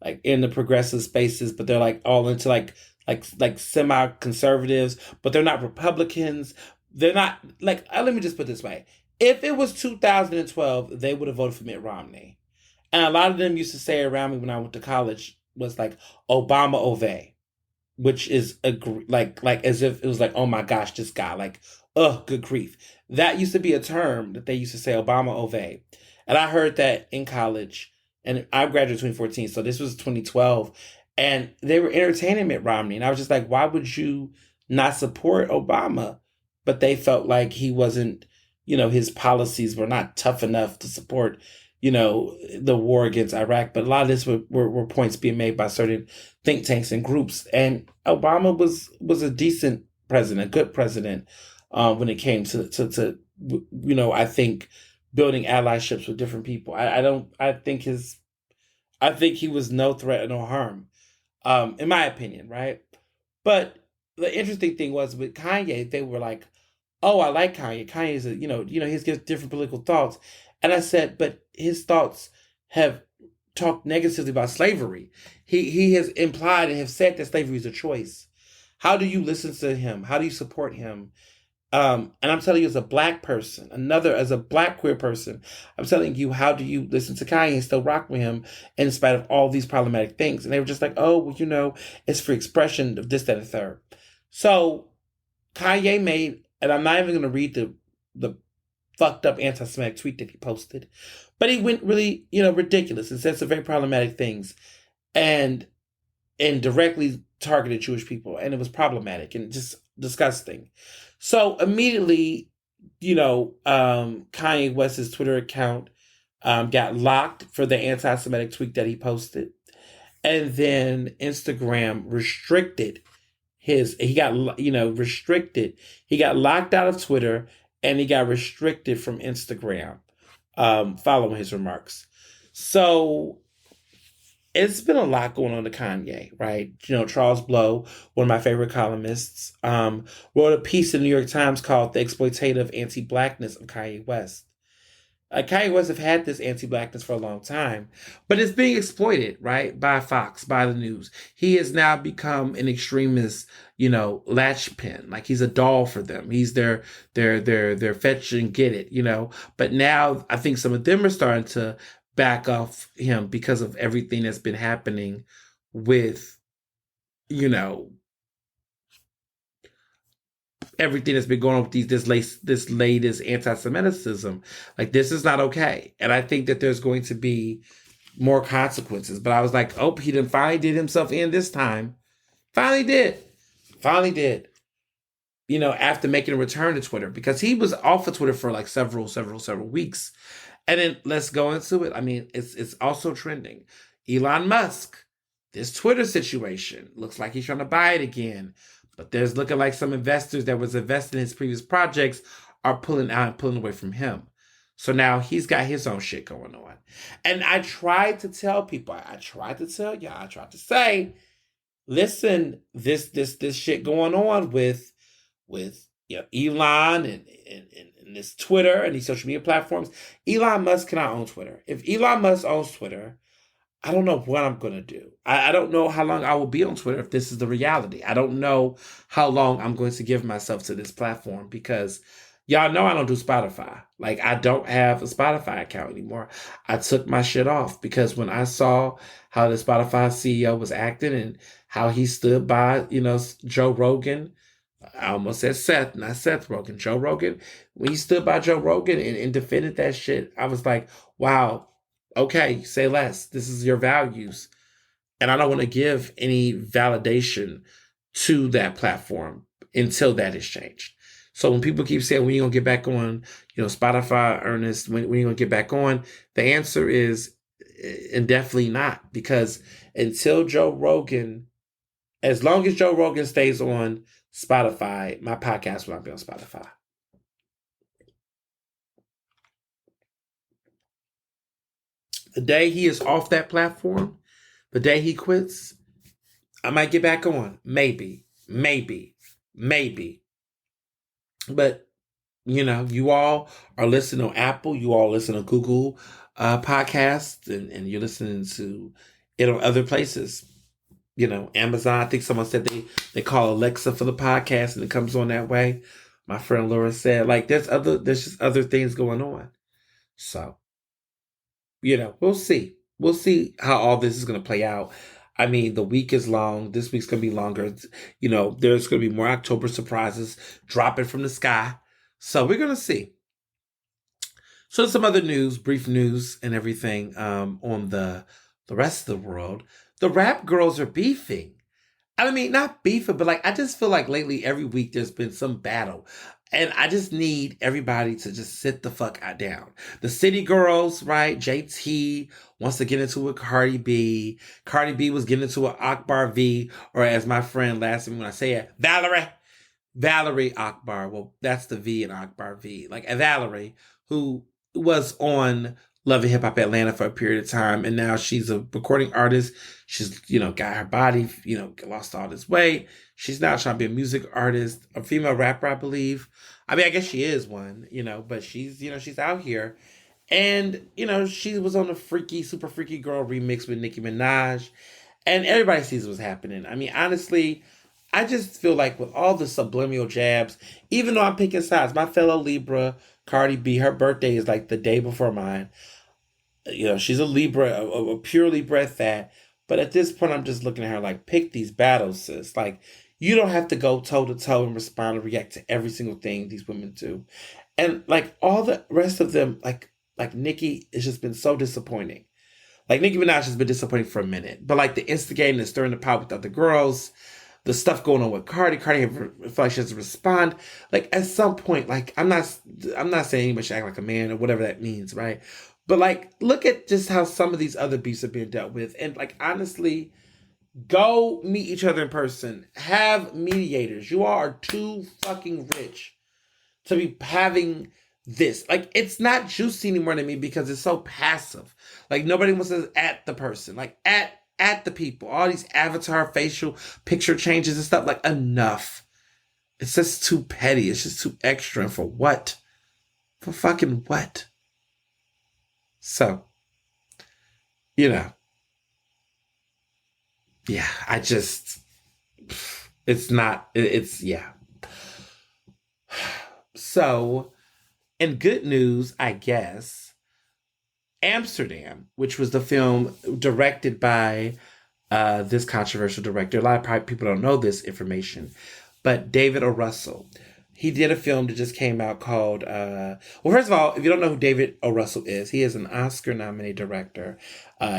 Speaker 1: like in the progressive spaces, but they're like all into like semi conservatives, but they're not Republicans. They're not like let me just put it this way: if it was 2012, they would have voted for Mitt Romney. And a lot of them used to say around me when I went to college was like Obama Ove, which is like as if it was like, oh my gosh, this guy, like, good grief. That used to be a term that they used to say, Obama Ove. And I heard that in college, and I graduated in 2014, so this was 2012, and they were entertaining Mitt Romney, and I was just like, why would you not support Obama? But they felt like he wasn't, his policies were not tough enough to support, the war against Iraq. But a lot of this were points being made by certain think tanks and groups. And Obama was a decent president, a good president, when it came to I think building allyships with different people. I think he was no threat or no harm, in my opinion, right? But the interesting thing was with Kanye, they were like, "Oh, I like Kanye. Kanye's he's got different political thoughts." And I said, "But his thoughts have talked negatively about slavery. He has implied and have said that slavery is a choice. How do you listen to him? How do you support him?" And I'm telling you, as a black person, as a black queer person, I'm telling you, how do you listen to Kanye and still rock with him in spite of all these problematic things? And they were just like, oh, well, it's free expression of this, that, and the third. So Kanye made, and I'm not even going to read the fucked up anti-Semitic tweet that he posted, but he went really, ridiculous and said some very problematic things, and directly targeted Jewish people, problematic and just disgusting. So immediately, Kanye West's Twitter account got locked for the anti-Semitic tweet that he posted, and then Instagram restricted he got restricted. He got locked out of Twitter, and he got restricted from Instagram following his remarks. So it's been a lot going on to Kanye, right? Charles Blow, one of my favorite columnists, wrote a piece in the New York Times called "The Exploitative Anti-Blackness of Kanye West." Kanye West have had this anti-blackness for a long time, but it's being exploited, right, by Fox, by the news. He has now become an extremist, latch pin. Like he's a doll for them. He's their fetch and get it. But now I think some of them are starting to back off him because of everything that's been happening with, everything that's been going on with this latest anti-Semitism. Like, this is not okay. And I think that there's going to be more consequences. But I was like, oh, he finally did himself in this time. Finally did. After making a return to Twitter, because he was off of Twitter for like several weeks. And then let's go into it. I mean, it's also trending. Elon Musk, this Twitter situation, looks like he's trying to buy it again. But there's looking like some investors that was invested in his previous projects are pulling out and pulling away from him. So now he's got his own shit going on. And I tried to tell people, I tried to say, listen, this shit going on with Elon and this Twitter and these social media platforms. Elon Musk cannot own Twitter. If Elon Musk owns Twitter, I don't know what I'm going to do. I don't know how long I will be on Twitter if this is the reality. I don't know how long I'm going to give myself to this platform, because y'all know I don't do Spotify. Like, I don't have a Spotify account anymore. I took my shit off because when I saw how the Spotify CEO was acting and how he stood by, Joe Rogan. I almost said Seth, not Seth Rogen. Joe Rogan. When he stood by Joe Rogan and defended that shit, I was like, wow, okay, say less. This is your values. And I don't want to give any validation to that platform until that is changed. So when people keep saying, when are you going to get back on, Spotify, Ernest, when are you going to get back on? The answer is definitely not. Because until Joe Rogan, as long as Joe Rogan stays on Spotify, my podcast will not be on Spotify. The day he is off that platform, the day he quits, I might get back on. Maybe. But you all are listening on Apple, you all listen on Google podcasts, and you're listening to it on other places. Amazon. I think someone said they call Alexa for the podcast and it comes on that way. My friend Laura said, like, there's just other things going on. So, we'll see. We'll see how all this is going to play out. I mean, the week is long. This week's going to be longer. There's going to be more October surprises dropping from the sky. So we're going to see. So some other news, brief news and everything on the rest of the world. The rap girls are beefing. I mean, not beefing, but like, I just feel like lately every week there's been some battle. And I just need everybody to just sit the fuck down. The City Girls, right? JT wants to get into a Cardi B. Cardi B was getting into an Akbar V, or as my friend laughs at me when I say it, Valerie Akbar. Well, that's the V in Akbar V. Like a Valerie, who was on Love and Hip Hop Atlanta for a period of time, and now she's a recording artist. She's, got her body, lost all this weight. She's now trying to be a music artist, a female rapper, I believe. I mean, I guess she is one, but she's, she's out here. And, she was on the Super Freaky Girl remix with Nicki Minaj. And everybody sees what's happening. I mean, honestly, I just feel like with all the subliminal jabs, even though I'm picking sides, my fellow Libra, Cardi B, her birthday is like the day before mine. She's a Libra, a pure Libra at that. But at this point, I'm just looking at her like, pick these battles, sis. Like, you don't have to go toe to toe and respond and react to every single thing these women do. And like all the rest of them, like Nicki, has just been so disappointing. Like Nicki Minaj has been disappointing for a minute. But like the instigating and stirring the pot with other girls, the stuff going on with Cardi feel like she has to respond. Like at some point, like I'm not saying anybody should act like a man or whatever that means, right? But like, look at just how some of these other beefs are being dealt with. And like, honestly, go meet each other in person. Have mediators. You all are too fucking rich to be having this. Like, it's not juicy anymore to me because it's so passive. Like, nobody wants to at the person. Like, at the people. All these avatar facial picture changes and stuff. Like, enough. It's just too petty. It's just too extra. And for what? For fucking what? So, yeah, yeah. So, in good news, I guess, Amsterdam, which was the film directed by this controversial director. A lot of people don't know this information, but David O. Russell. He did a film that just came out called, well, first of all, if you don't know who David O. Russell is, he is an Oscar-nominated director.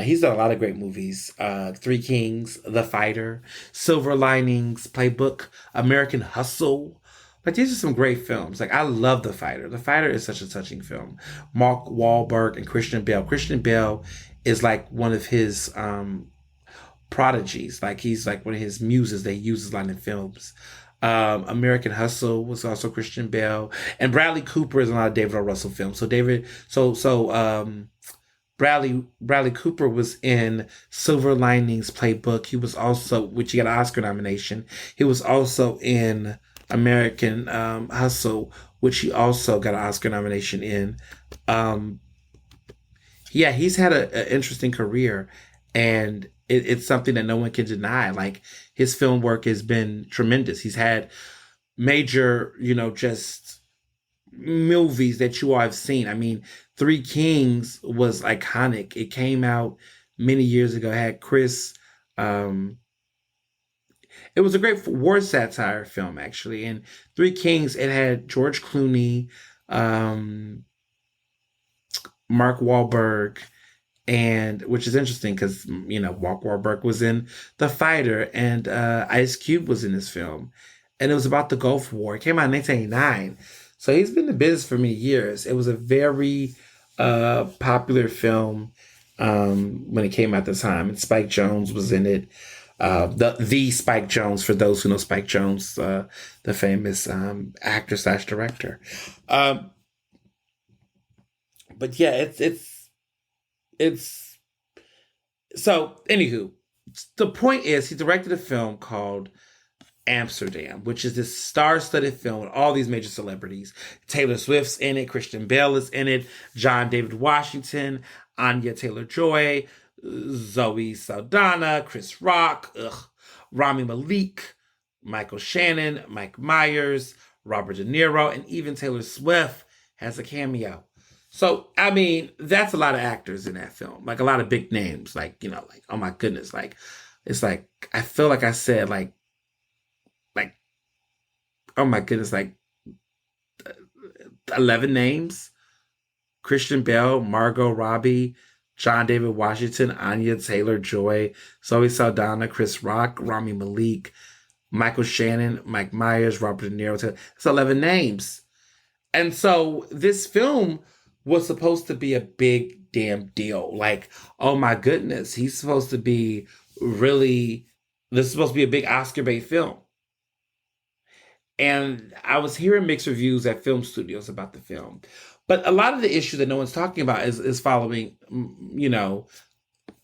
Speaker 1: He's done a lot of great movies. Three Kings, The Fighter, Silver Linings, Playbook, American Hustle. Like, these are some great films. Like, I love The Fighter. The Fighter is such a touching film. Mark Wahlberg and Christian Bale. Christian Bale is like one of his prodigies. Like, he's like one of his muses that he uses a lot in films. American Hustle was also Christian Bale, and Bradley Cooper is in a lot of David O. Russell films. Bradley Cooper was in Silver Linings Playbook. He was also, which he got an Oscar nomination. He was also in American Hustle, which he also got an Oscar nomination in. Yeah, he's had an interesting career, and it's something that no one can deny. Like, his film work has been tremendous. He's had major, just movies that you all have seen. I mean, Three Kings was iconic. It came out many years ago. It had Chris. It was a great war satire film, actually. And Three Kings, it had George Clooney, Mark Wahlberg, and which is interesting because Mark Wahlberg was in The Fighter, and Ice Cube was in this film, and it was about the Gulf War. It came out in 1989, so he's been in business for many years. It was a very popular film when it came out at the time, and Spike Jonze was in it. The Spike Jonze, for those who know Spike Jonze, the famous actor / director. But yeah, it's so, anywho, the point is, he directed a film called Amsterdam, which is this star-studded film with all these major celebrities. Taylor Swift's in it, Christian Bale is in it, John David Washington, Anya Taylor-Joy, Zoe Saldana, Chris Rock, Rami Malek, Michael Shannon, Mike Myers, Robert De Niro, and even Taylor Swift has a cameo. So, I mean, that's a lot of actors in that film. Like, a lot of big names. Like, like, oh my goodness. Like, it's like, I feel like I said, like, oh my goodness, like 11 names. Christian Bale, Margot Robbie, John David Washington, Anya Taylor-Joy, Zoe Saldana, Chris Rock, Rami Malek, Michael Shannon, Mike Myers, Robert De Niro. It's 11 names. And so this film was supposed to be a big damn deal. Like, oh my goodness, he's supposed to be really, this is supposed to be a big Oscar bait film. And I was hearing mixed reviews at film studios about the film. But a lot of the issue that no one's talking about is following,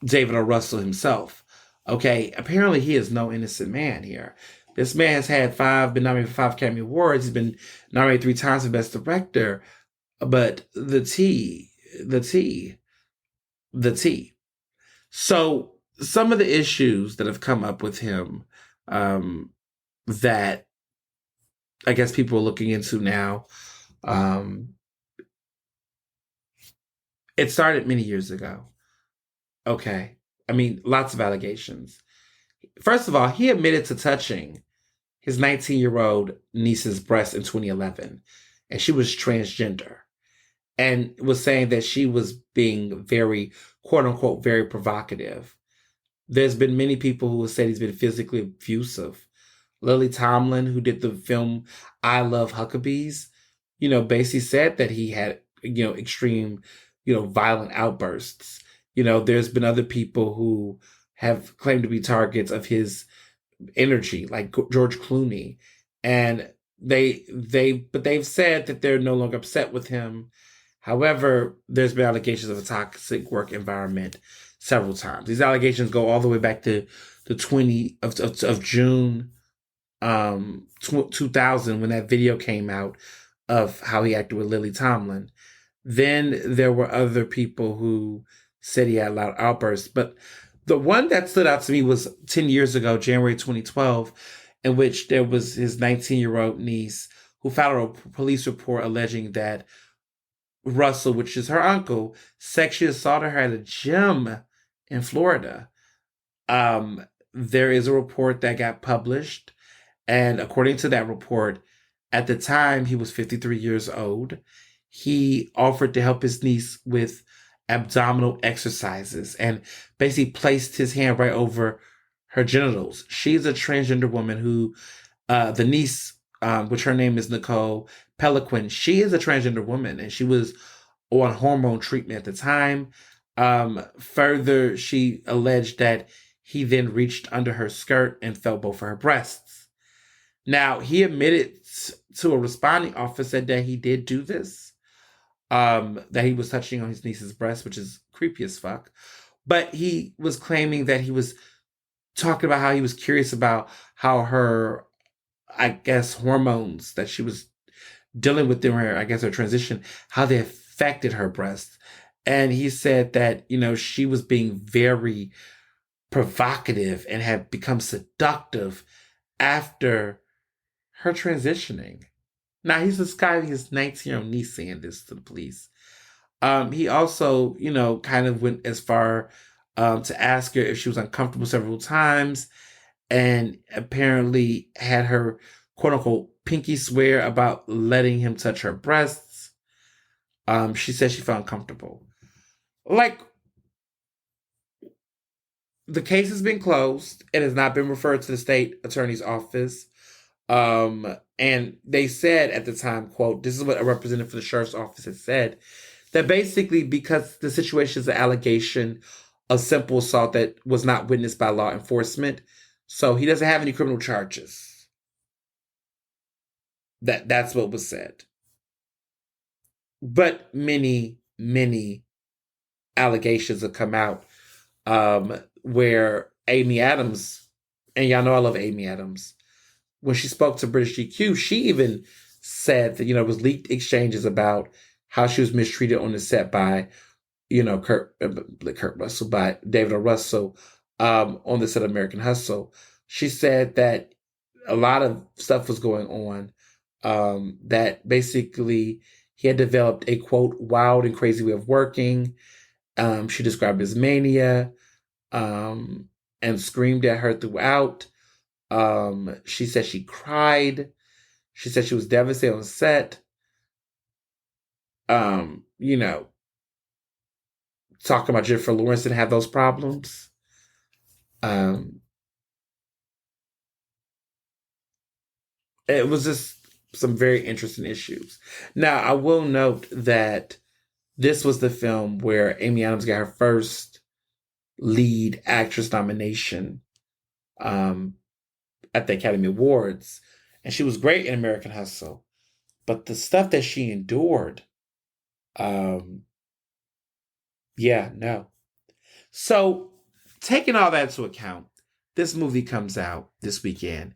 Speaker 1: David O. Russell himself. Okay, apparently he is no innocent man here. This man has been nominated for 5 Academy Awards. He's been nominated 3 times for Best Director. But the tea. So some of the issues that have come up with him, that I guess people are looking into now, it started many years ago. Okay. I mean, lots of allegations. First of all, he admitted to touching his 19-year-old niece's breast in 2011, and she was transgender, and was saying that she was being very, quote unquote, very provocative. There's been many people who have said he's been physically abusive. Lily Tomlin, who did the film I Love Huckabees, basically said that he had, extreme, violent outbursts. There's been other people who have claimed to be targets of his energy, like George Clooney. And they've said that they're no longer upset with him. However, there's been allegations of a toxic work environment several times. These allegations go all the way back to the 20 of June 2000, when that video came out of how he acted with Lily Tomlin. Then there were other people who said he had loud outbursts. But the one that stood out to me was 10 years ago, January 2012, in which there was his 19-year-old niece who filed a police report alleging that Russell, which is her uncle, sexually assaulted her at a gym in Florida. There is a report that got published, and according to that report, at the time he was 53 years old. He offered to help his niece with abdominal exercises and basically placed his hand right over her genitals. She's a transgender woman who, the niece, which her name is Nicole Peliquin, she is a transgender woman, and she was on hormone treatment at the time. Further, she alleged that he then reached under her skirt and felt both of her breasts. Now, he admitted to a responding officer that he did do this, that he was touching on his niece's breast, which is creepy as fuck. But he was claiming that he was talking about how he was curious about how her, I guess, hormones that she was dealing with in her, I guess, her transition, how they affected her breasts. And he said that, she was being very provocative and had become seductive after her transitioning. Now, he's describing his 19-year-old niece saying this to the police. He also, kind of went as far to ask her if she was uncomfortable several times, and apparently had her, quote unquote, pinky swear about letting him touch her breasts. She said she felt uncomfortable. Like, the case has been closed. It has not been referred to the state attorney's office. And they said at the time, quote, this is what a representative for the sheriff's office had said, that basically because the situation is an allegation of simple assault that was not witnessed by law enforcement, so he doesn't have any criminal charges. That's what was said. But many, many allegations have come out, where Amy Adams, and y'all know I love Amy Adams, when she spoke to British GQ, she even said that, it was leaked exchanges about how she was mistreated on the set by, Kurt Russell, by David O. Russell, on the set of American Hustle. She said that a lot of stuff was going on, that basically he had developed a, quote, wild and crazy way of working. She described it as mania, and screamed at her throughout. She said she cried. She said she was devastated on set. Um, you know, Talking about Jennifer Lawrence didn't have those problems. Um, it was just some very interesting issues. Now, I will note that this was the film where Amy Adams got her first lead actress nomination, um, at the Academy Awards, and she was great in American Hustle. But the stuff that she endured, um, yeah, no. So, taking all that into account, this movie comes out this weekend,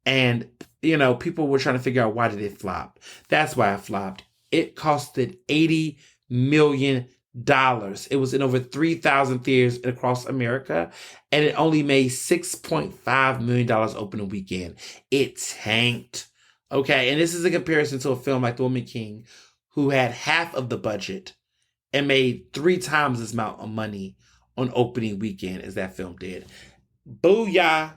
Speaker 1: and people were trying to figure out, why did it flop. That's why it flopped. It costed $80 million. It was in over 3,000 theaters across America, and it only made $6.5 million opening weekend. It tanked. Okay, and this is a comparison to a film like The Woman King, who had half of the budget and made 3 times as amount of money on opening weekend as that film did. Booyah!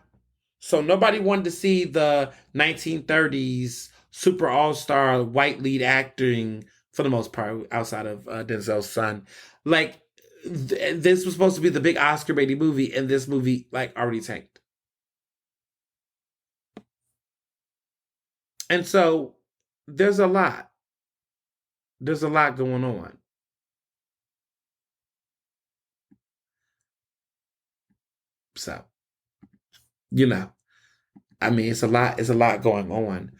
Speaker 1: So nobody wanted to see the 1930s super all-star white lead acting, for the most part, outside of Denzel's son. Like, this was supposed to be the big Oscar baity movie, and this movie, already tanked. And so, there's a lot. There's a lot going on. So, it's a lot going on.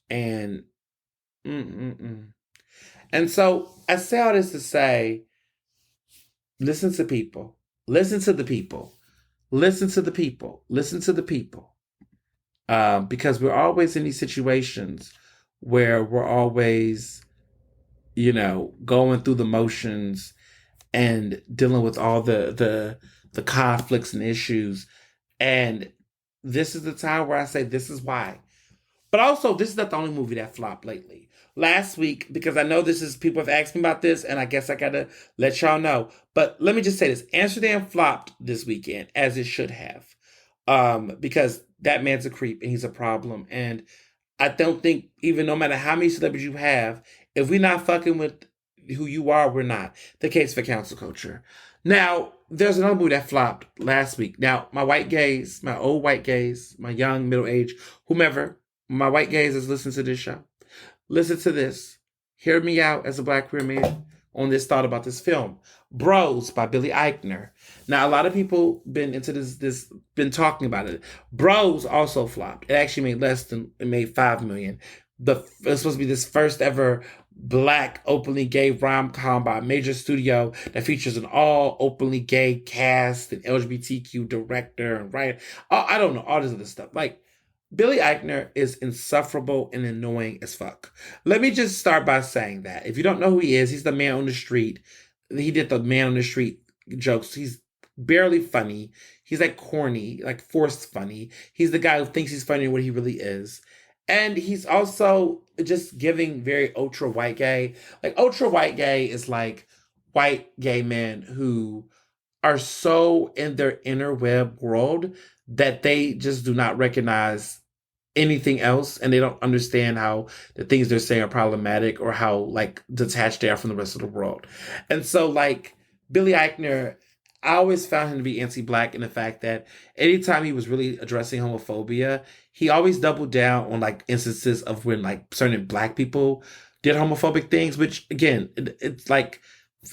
Speaker 1: And and so I say all this to say, listen to people, listen to the people, listen to the people, listen to the people, because we're always in these situations where we're always, going through the motions and dealing with all the conflicts and issues. And this is the time where I say, this is why. But also, this is not the only movie that flopped lately. Last week, because I know people have asked me about this, and I guess I gotta let y'all know. But let me just say this: Amsterdam flopped this weekend, as it should have, because that man's a creep and he's a problem. And I don't think, even no matter how many celebrities you have, if we're not fucking with who you are, we're not. The case for cancel culture. Now, there's another movie that flopped last week. Now, my white gays, my old white gays, my young, middle age, whomever, my white gays is listening to this show. Listen to this. Hear me out as a black queer man on this thought about this film. Bros by Billy Eichner. Now, a lot of people been into been talking about it. Bros also flopped. It actually made $5 million. It's supposed to be this first ever black openly gay rom-com by a major studio that features an all openly gay cast and LGBTQ director and writer. I don't know, all this other stuff. Billy Eichner is insufferable and annoying as fuck. Let me just start by saying that. If you don't know who he is, he's the man on the street. He did the man on the street jokes. He's barely funny. He's corny, forced funny. He's the guy who thinks he's funnier than what he really is. And he's also just giving very ultra white gay. Ultra white gay is white gay men who are so in their inner web world that they just do not recognize anything else, and they don't understand how the things they're saying are problematic or how detached they are from the rest of the world. And so Billy Eichner, I always found him to be anti-black in the fact that anytime he was really addressing homophobia, he always doubled down on instances of when certain black people did homophobic things, which again, it's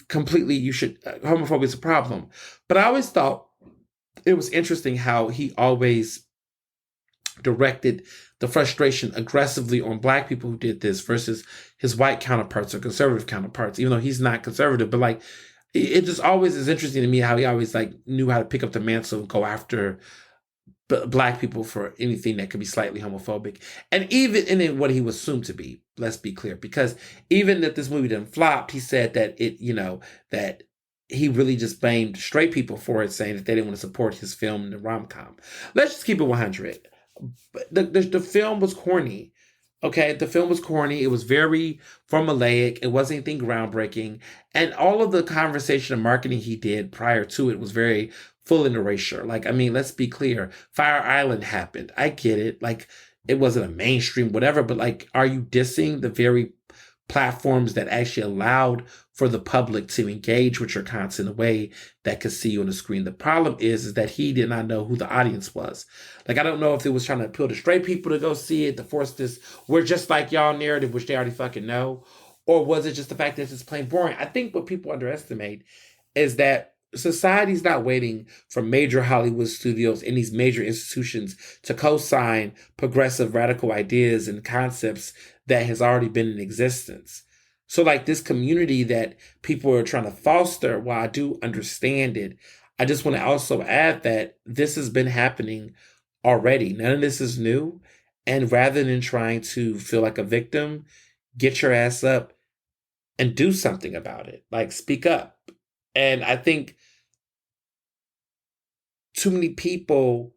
Speaker 1: completely, homophobia is a problem. But I always thought it was interesting how he always directed the frustration aggressively on black people who did this versus his white counterparts or conservative counterparts, even though he's not conservative. But It just always is interesting to me how he always like knew how to pick up the mantle and go after black people for anything that could be slightly homophobic, and even in what he was assumed to be. Let's be clear, because even if this movie didn't flop, he said that that he really just blamed straight people for it, saying that they didn't want to support his film in the rom com. Let's just keep it 100. The film was corny. Okay, the film was corny. It was very formulaic. It wasn't anything groundbreaking. And all of the conversation and marketing he did prior to it was very full in erasure. Like, I mean, let's be clear. Fire Island happened. I get it. Like, it wasn't a mainstream, whatever, but like, are you dissing the very platforms that actually allowed for the public to engage with your content in a way that could see you on the screen? The problem is that he did not know who the audience was. Like, I don't know if it was trying to appeal to straight people to go see it, to force this "we're just like y'all" narrative, which they already fucking know, or was it just the fact that it's just plain boring? I think what people underestimate is that society's not waiting for major Hollywood studios and these major institutions to co-sign progressive radical ideas and concepts that has already been in existence. So like this community that people are trying to foster, while I do understand it, I just want to also add that this has been happening already. None of this is new. And rather than trying to feel like a victim, get your ass up and do something about it. Like, speak up. And I think too many people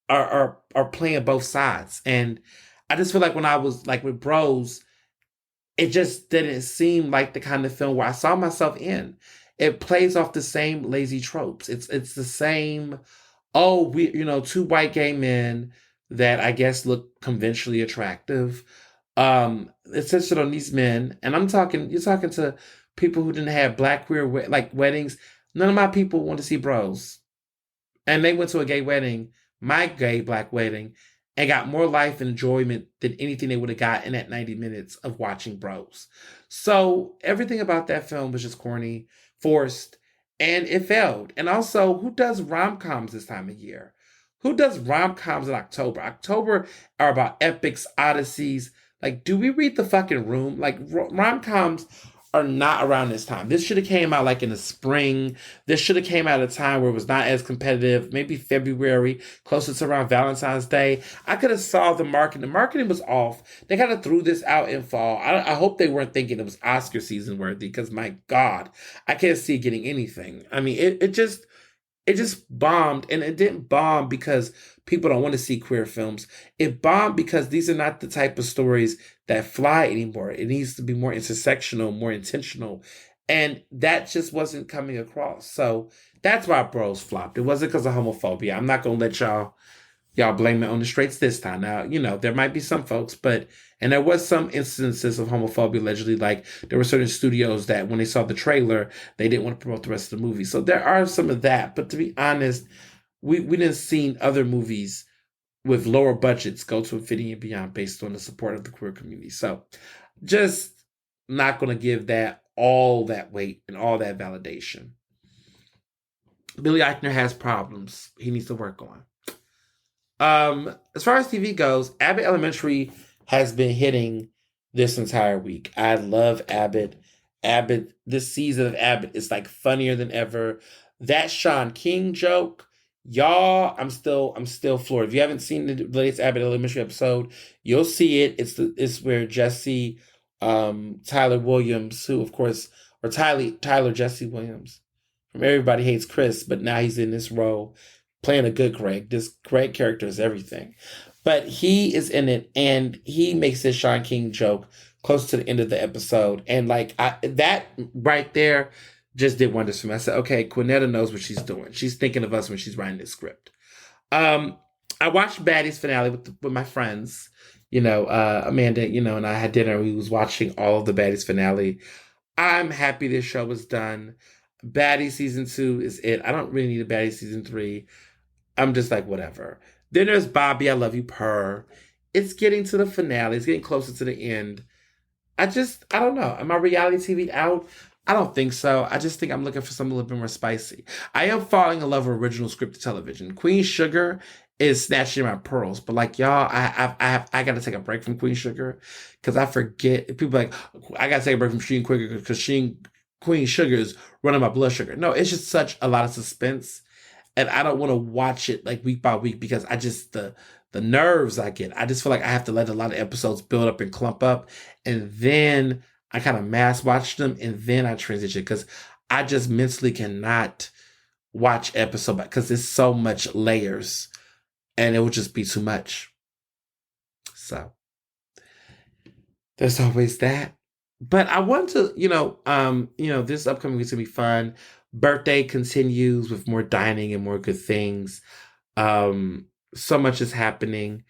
Speaker 1: are playing both sides. And I just feel like when I was like with Bros, it just didn't seem like the kind of film where I saw myself in. It plays off the same lazy tropes. It's the same, oh, we, two white gay men that I guess look conventionally attractive. It's centered on these men, and you're talking to people who didn't have black queer like weddings. None of my people want to see Bros. And they went to a gay wedding, my gay black wedding, and got more life and enjoyment than anything they would have got in that 90 minutes of watching Bros. So everything about that film was just corny, forced, and it failed. And also, who does rom-coms this time of year? Who does rom-coms in October? October are about epics, odysseys. Like, do we read The Fucking Room? Like, rom-coms are not around this time. This should have came out like in the spring. This should have came out at a time where it was not as competitive, maybe February, closer to around Valentine's Day. I could have solved the marketing. The marketing was off. They kind of threw this out in fall. I hope they weren't thinking it was Oscar season worthy, because my God, I can't see it getting anything. I mean, it just bombed, and it didn't bomb because people don't want to see queer films. It bombed because these are not the type of stories that fly anymore. It needs to be more intersectional, more intentional. And that just wasn't coming across. So that's why Bros flopped. It wasn't because of homophobia. I'm not going to let y'all blame it on the straights this time. Now, there might be some folks, and there was some instances of homophobia allegedly, like there were certain studios that when they saw the trailer, they didn't want to promote the rest of the movie. So there are some of that. But to be honest, we didn't see other movies with lower budgets go to infinity and beyond based on the support of the queer community. So just not going to give that all that weight and all that validation. Billy Eichner has problems he needs to work on. As far as TV goes, Abbott Elementary has been hitting this entire week. I love Abbott. This season of Abbott is like funnier than ever. That Sean King joke, y'all, I'm still floored. If you haven't seen the latest Abbott Elementary episode, you'll see it. It's where Jesse, Tyler Williams, who of course, or Tyler Jesse Williams from Everybody Hates Chris, but now he's in this role playing a good Greg. This Greg character is everything. But he is in it, and he makes this Sean King joke close to the end of the episode. And like that right there just did wonders for me. I said, okay, Quinetta knows what she's doing. She's thinking of us when she's writing this script. I watched Baddies finale with my friends. Amanda, and I had dinner. We was watching all of the Baddies finale. I'm happy this show was done. Baddies season 2 is it. I don't really need a Baddies season 3. I'm just like, whatever. Then there's Bobby, I Love You, Purr. It's getting to the finale. It's getting closer to the end. I don't know. Am I reality TV out? I don't think so. I just think I'm looking for something a little bit more spicy. I am falling in love with original scripted television. Queen Sugar is snatching my pearls. But like, y'all, I got to take a break from Queen Sugar because I forget. People are like, I got to take a break from Sheen Quicker because Sheen Queen Sugar is running my blood sugar. No, it's just such a lot of suspense. And I don't want to watch it like week by week because I just, the nerves I get, I just feel like I have to let a lot of episodes build up and clump up. And then I kind of mass watch them and then I transition because I just mentally cannot watch episode because there's so much layers and it would just be too much. So there's always that. But I want to, this upcoming week's gonna be fun. Birthday continues with more dining and more good things. So much is happening.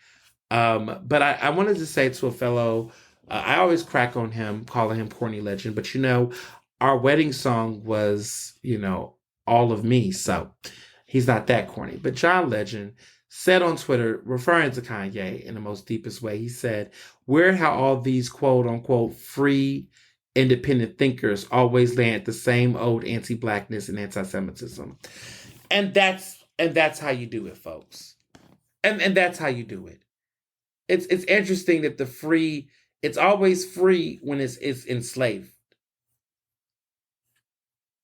Speaker 1: But I wanted to say to a fellow, I always crack on him, calling him corny legend, but our wedding song was, all of me. So he's not that corny. But John Legend said on Twitter, referring to Kanye in the most deepest way, he said, weird how all these quote unquote free independent thinkers always land at the same old anti-blackness and anti-Semitism. And that's how you do it, folks. And that's how you do it. It's interesting that it's always free when it's enslaved.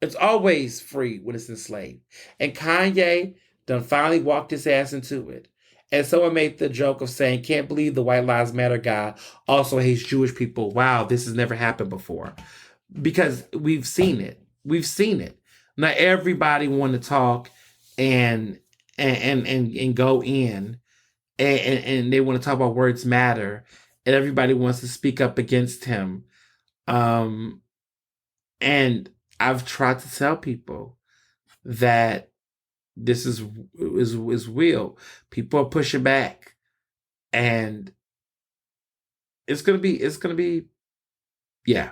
Speaker 1: It's always free when it's enslaved. And Kanye done finally walked his ass into it. And someone made the joke of saying, can't believe the White Lives Matter guy also hates Jewish people. Wow, this has never happened before. Because we've seen it. We've seen it. Not everybody want to talk and go in and they want to talk about words matter. And everybody wants to speak up against him. And I've tried to tell people that this is real. People are pushing back, and it's gonna be, yeah.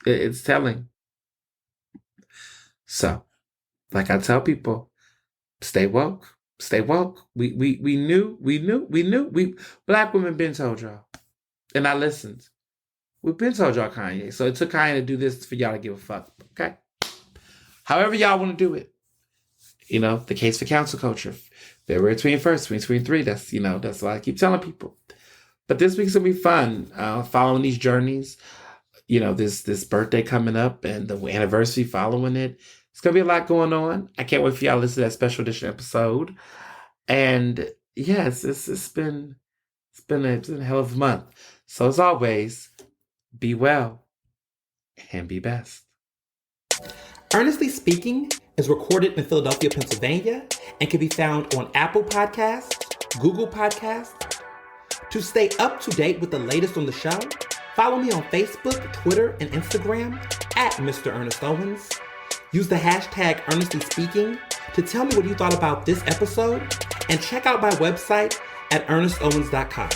Speaker 1: It's telling. So, like I tell people, stay woke. Stay woke. We knew. Black women been told y'all, and I listened. We've been told y'all Kanye. So it took Kanye to do this for y'all to give a fuck. Okay? However y'all want to do it. The case for council culture. February 21st, 2023. That's what I keep telling people. But this week's going to be fun. Following these journeys. This birthday coming up and the anniversary following it. It's going to be a lot going on. I can't wait for y'all to listen to that special edition episode. And yeah, it's been a hell of a month. So as always, be well and be best. Ernestly Speaking is recorded in Philadelphia, Pennsylvania, and can be found on Apple Podcasts, Google Podcasts. To stay up to date with the latest on the show, follow me on Facebook, Twitter, and Instagram at Mr. Ernest Owens. Use the hashtag Ernestly Speaking to tell me what you thought about this episode, and check out my website at ernestowens.com.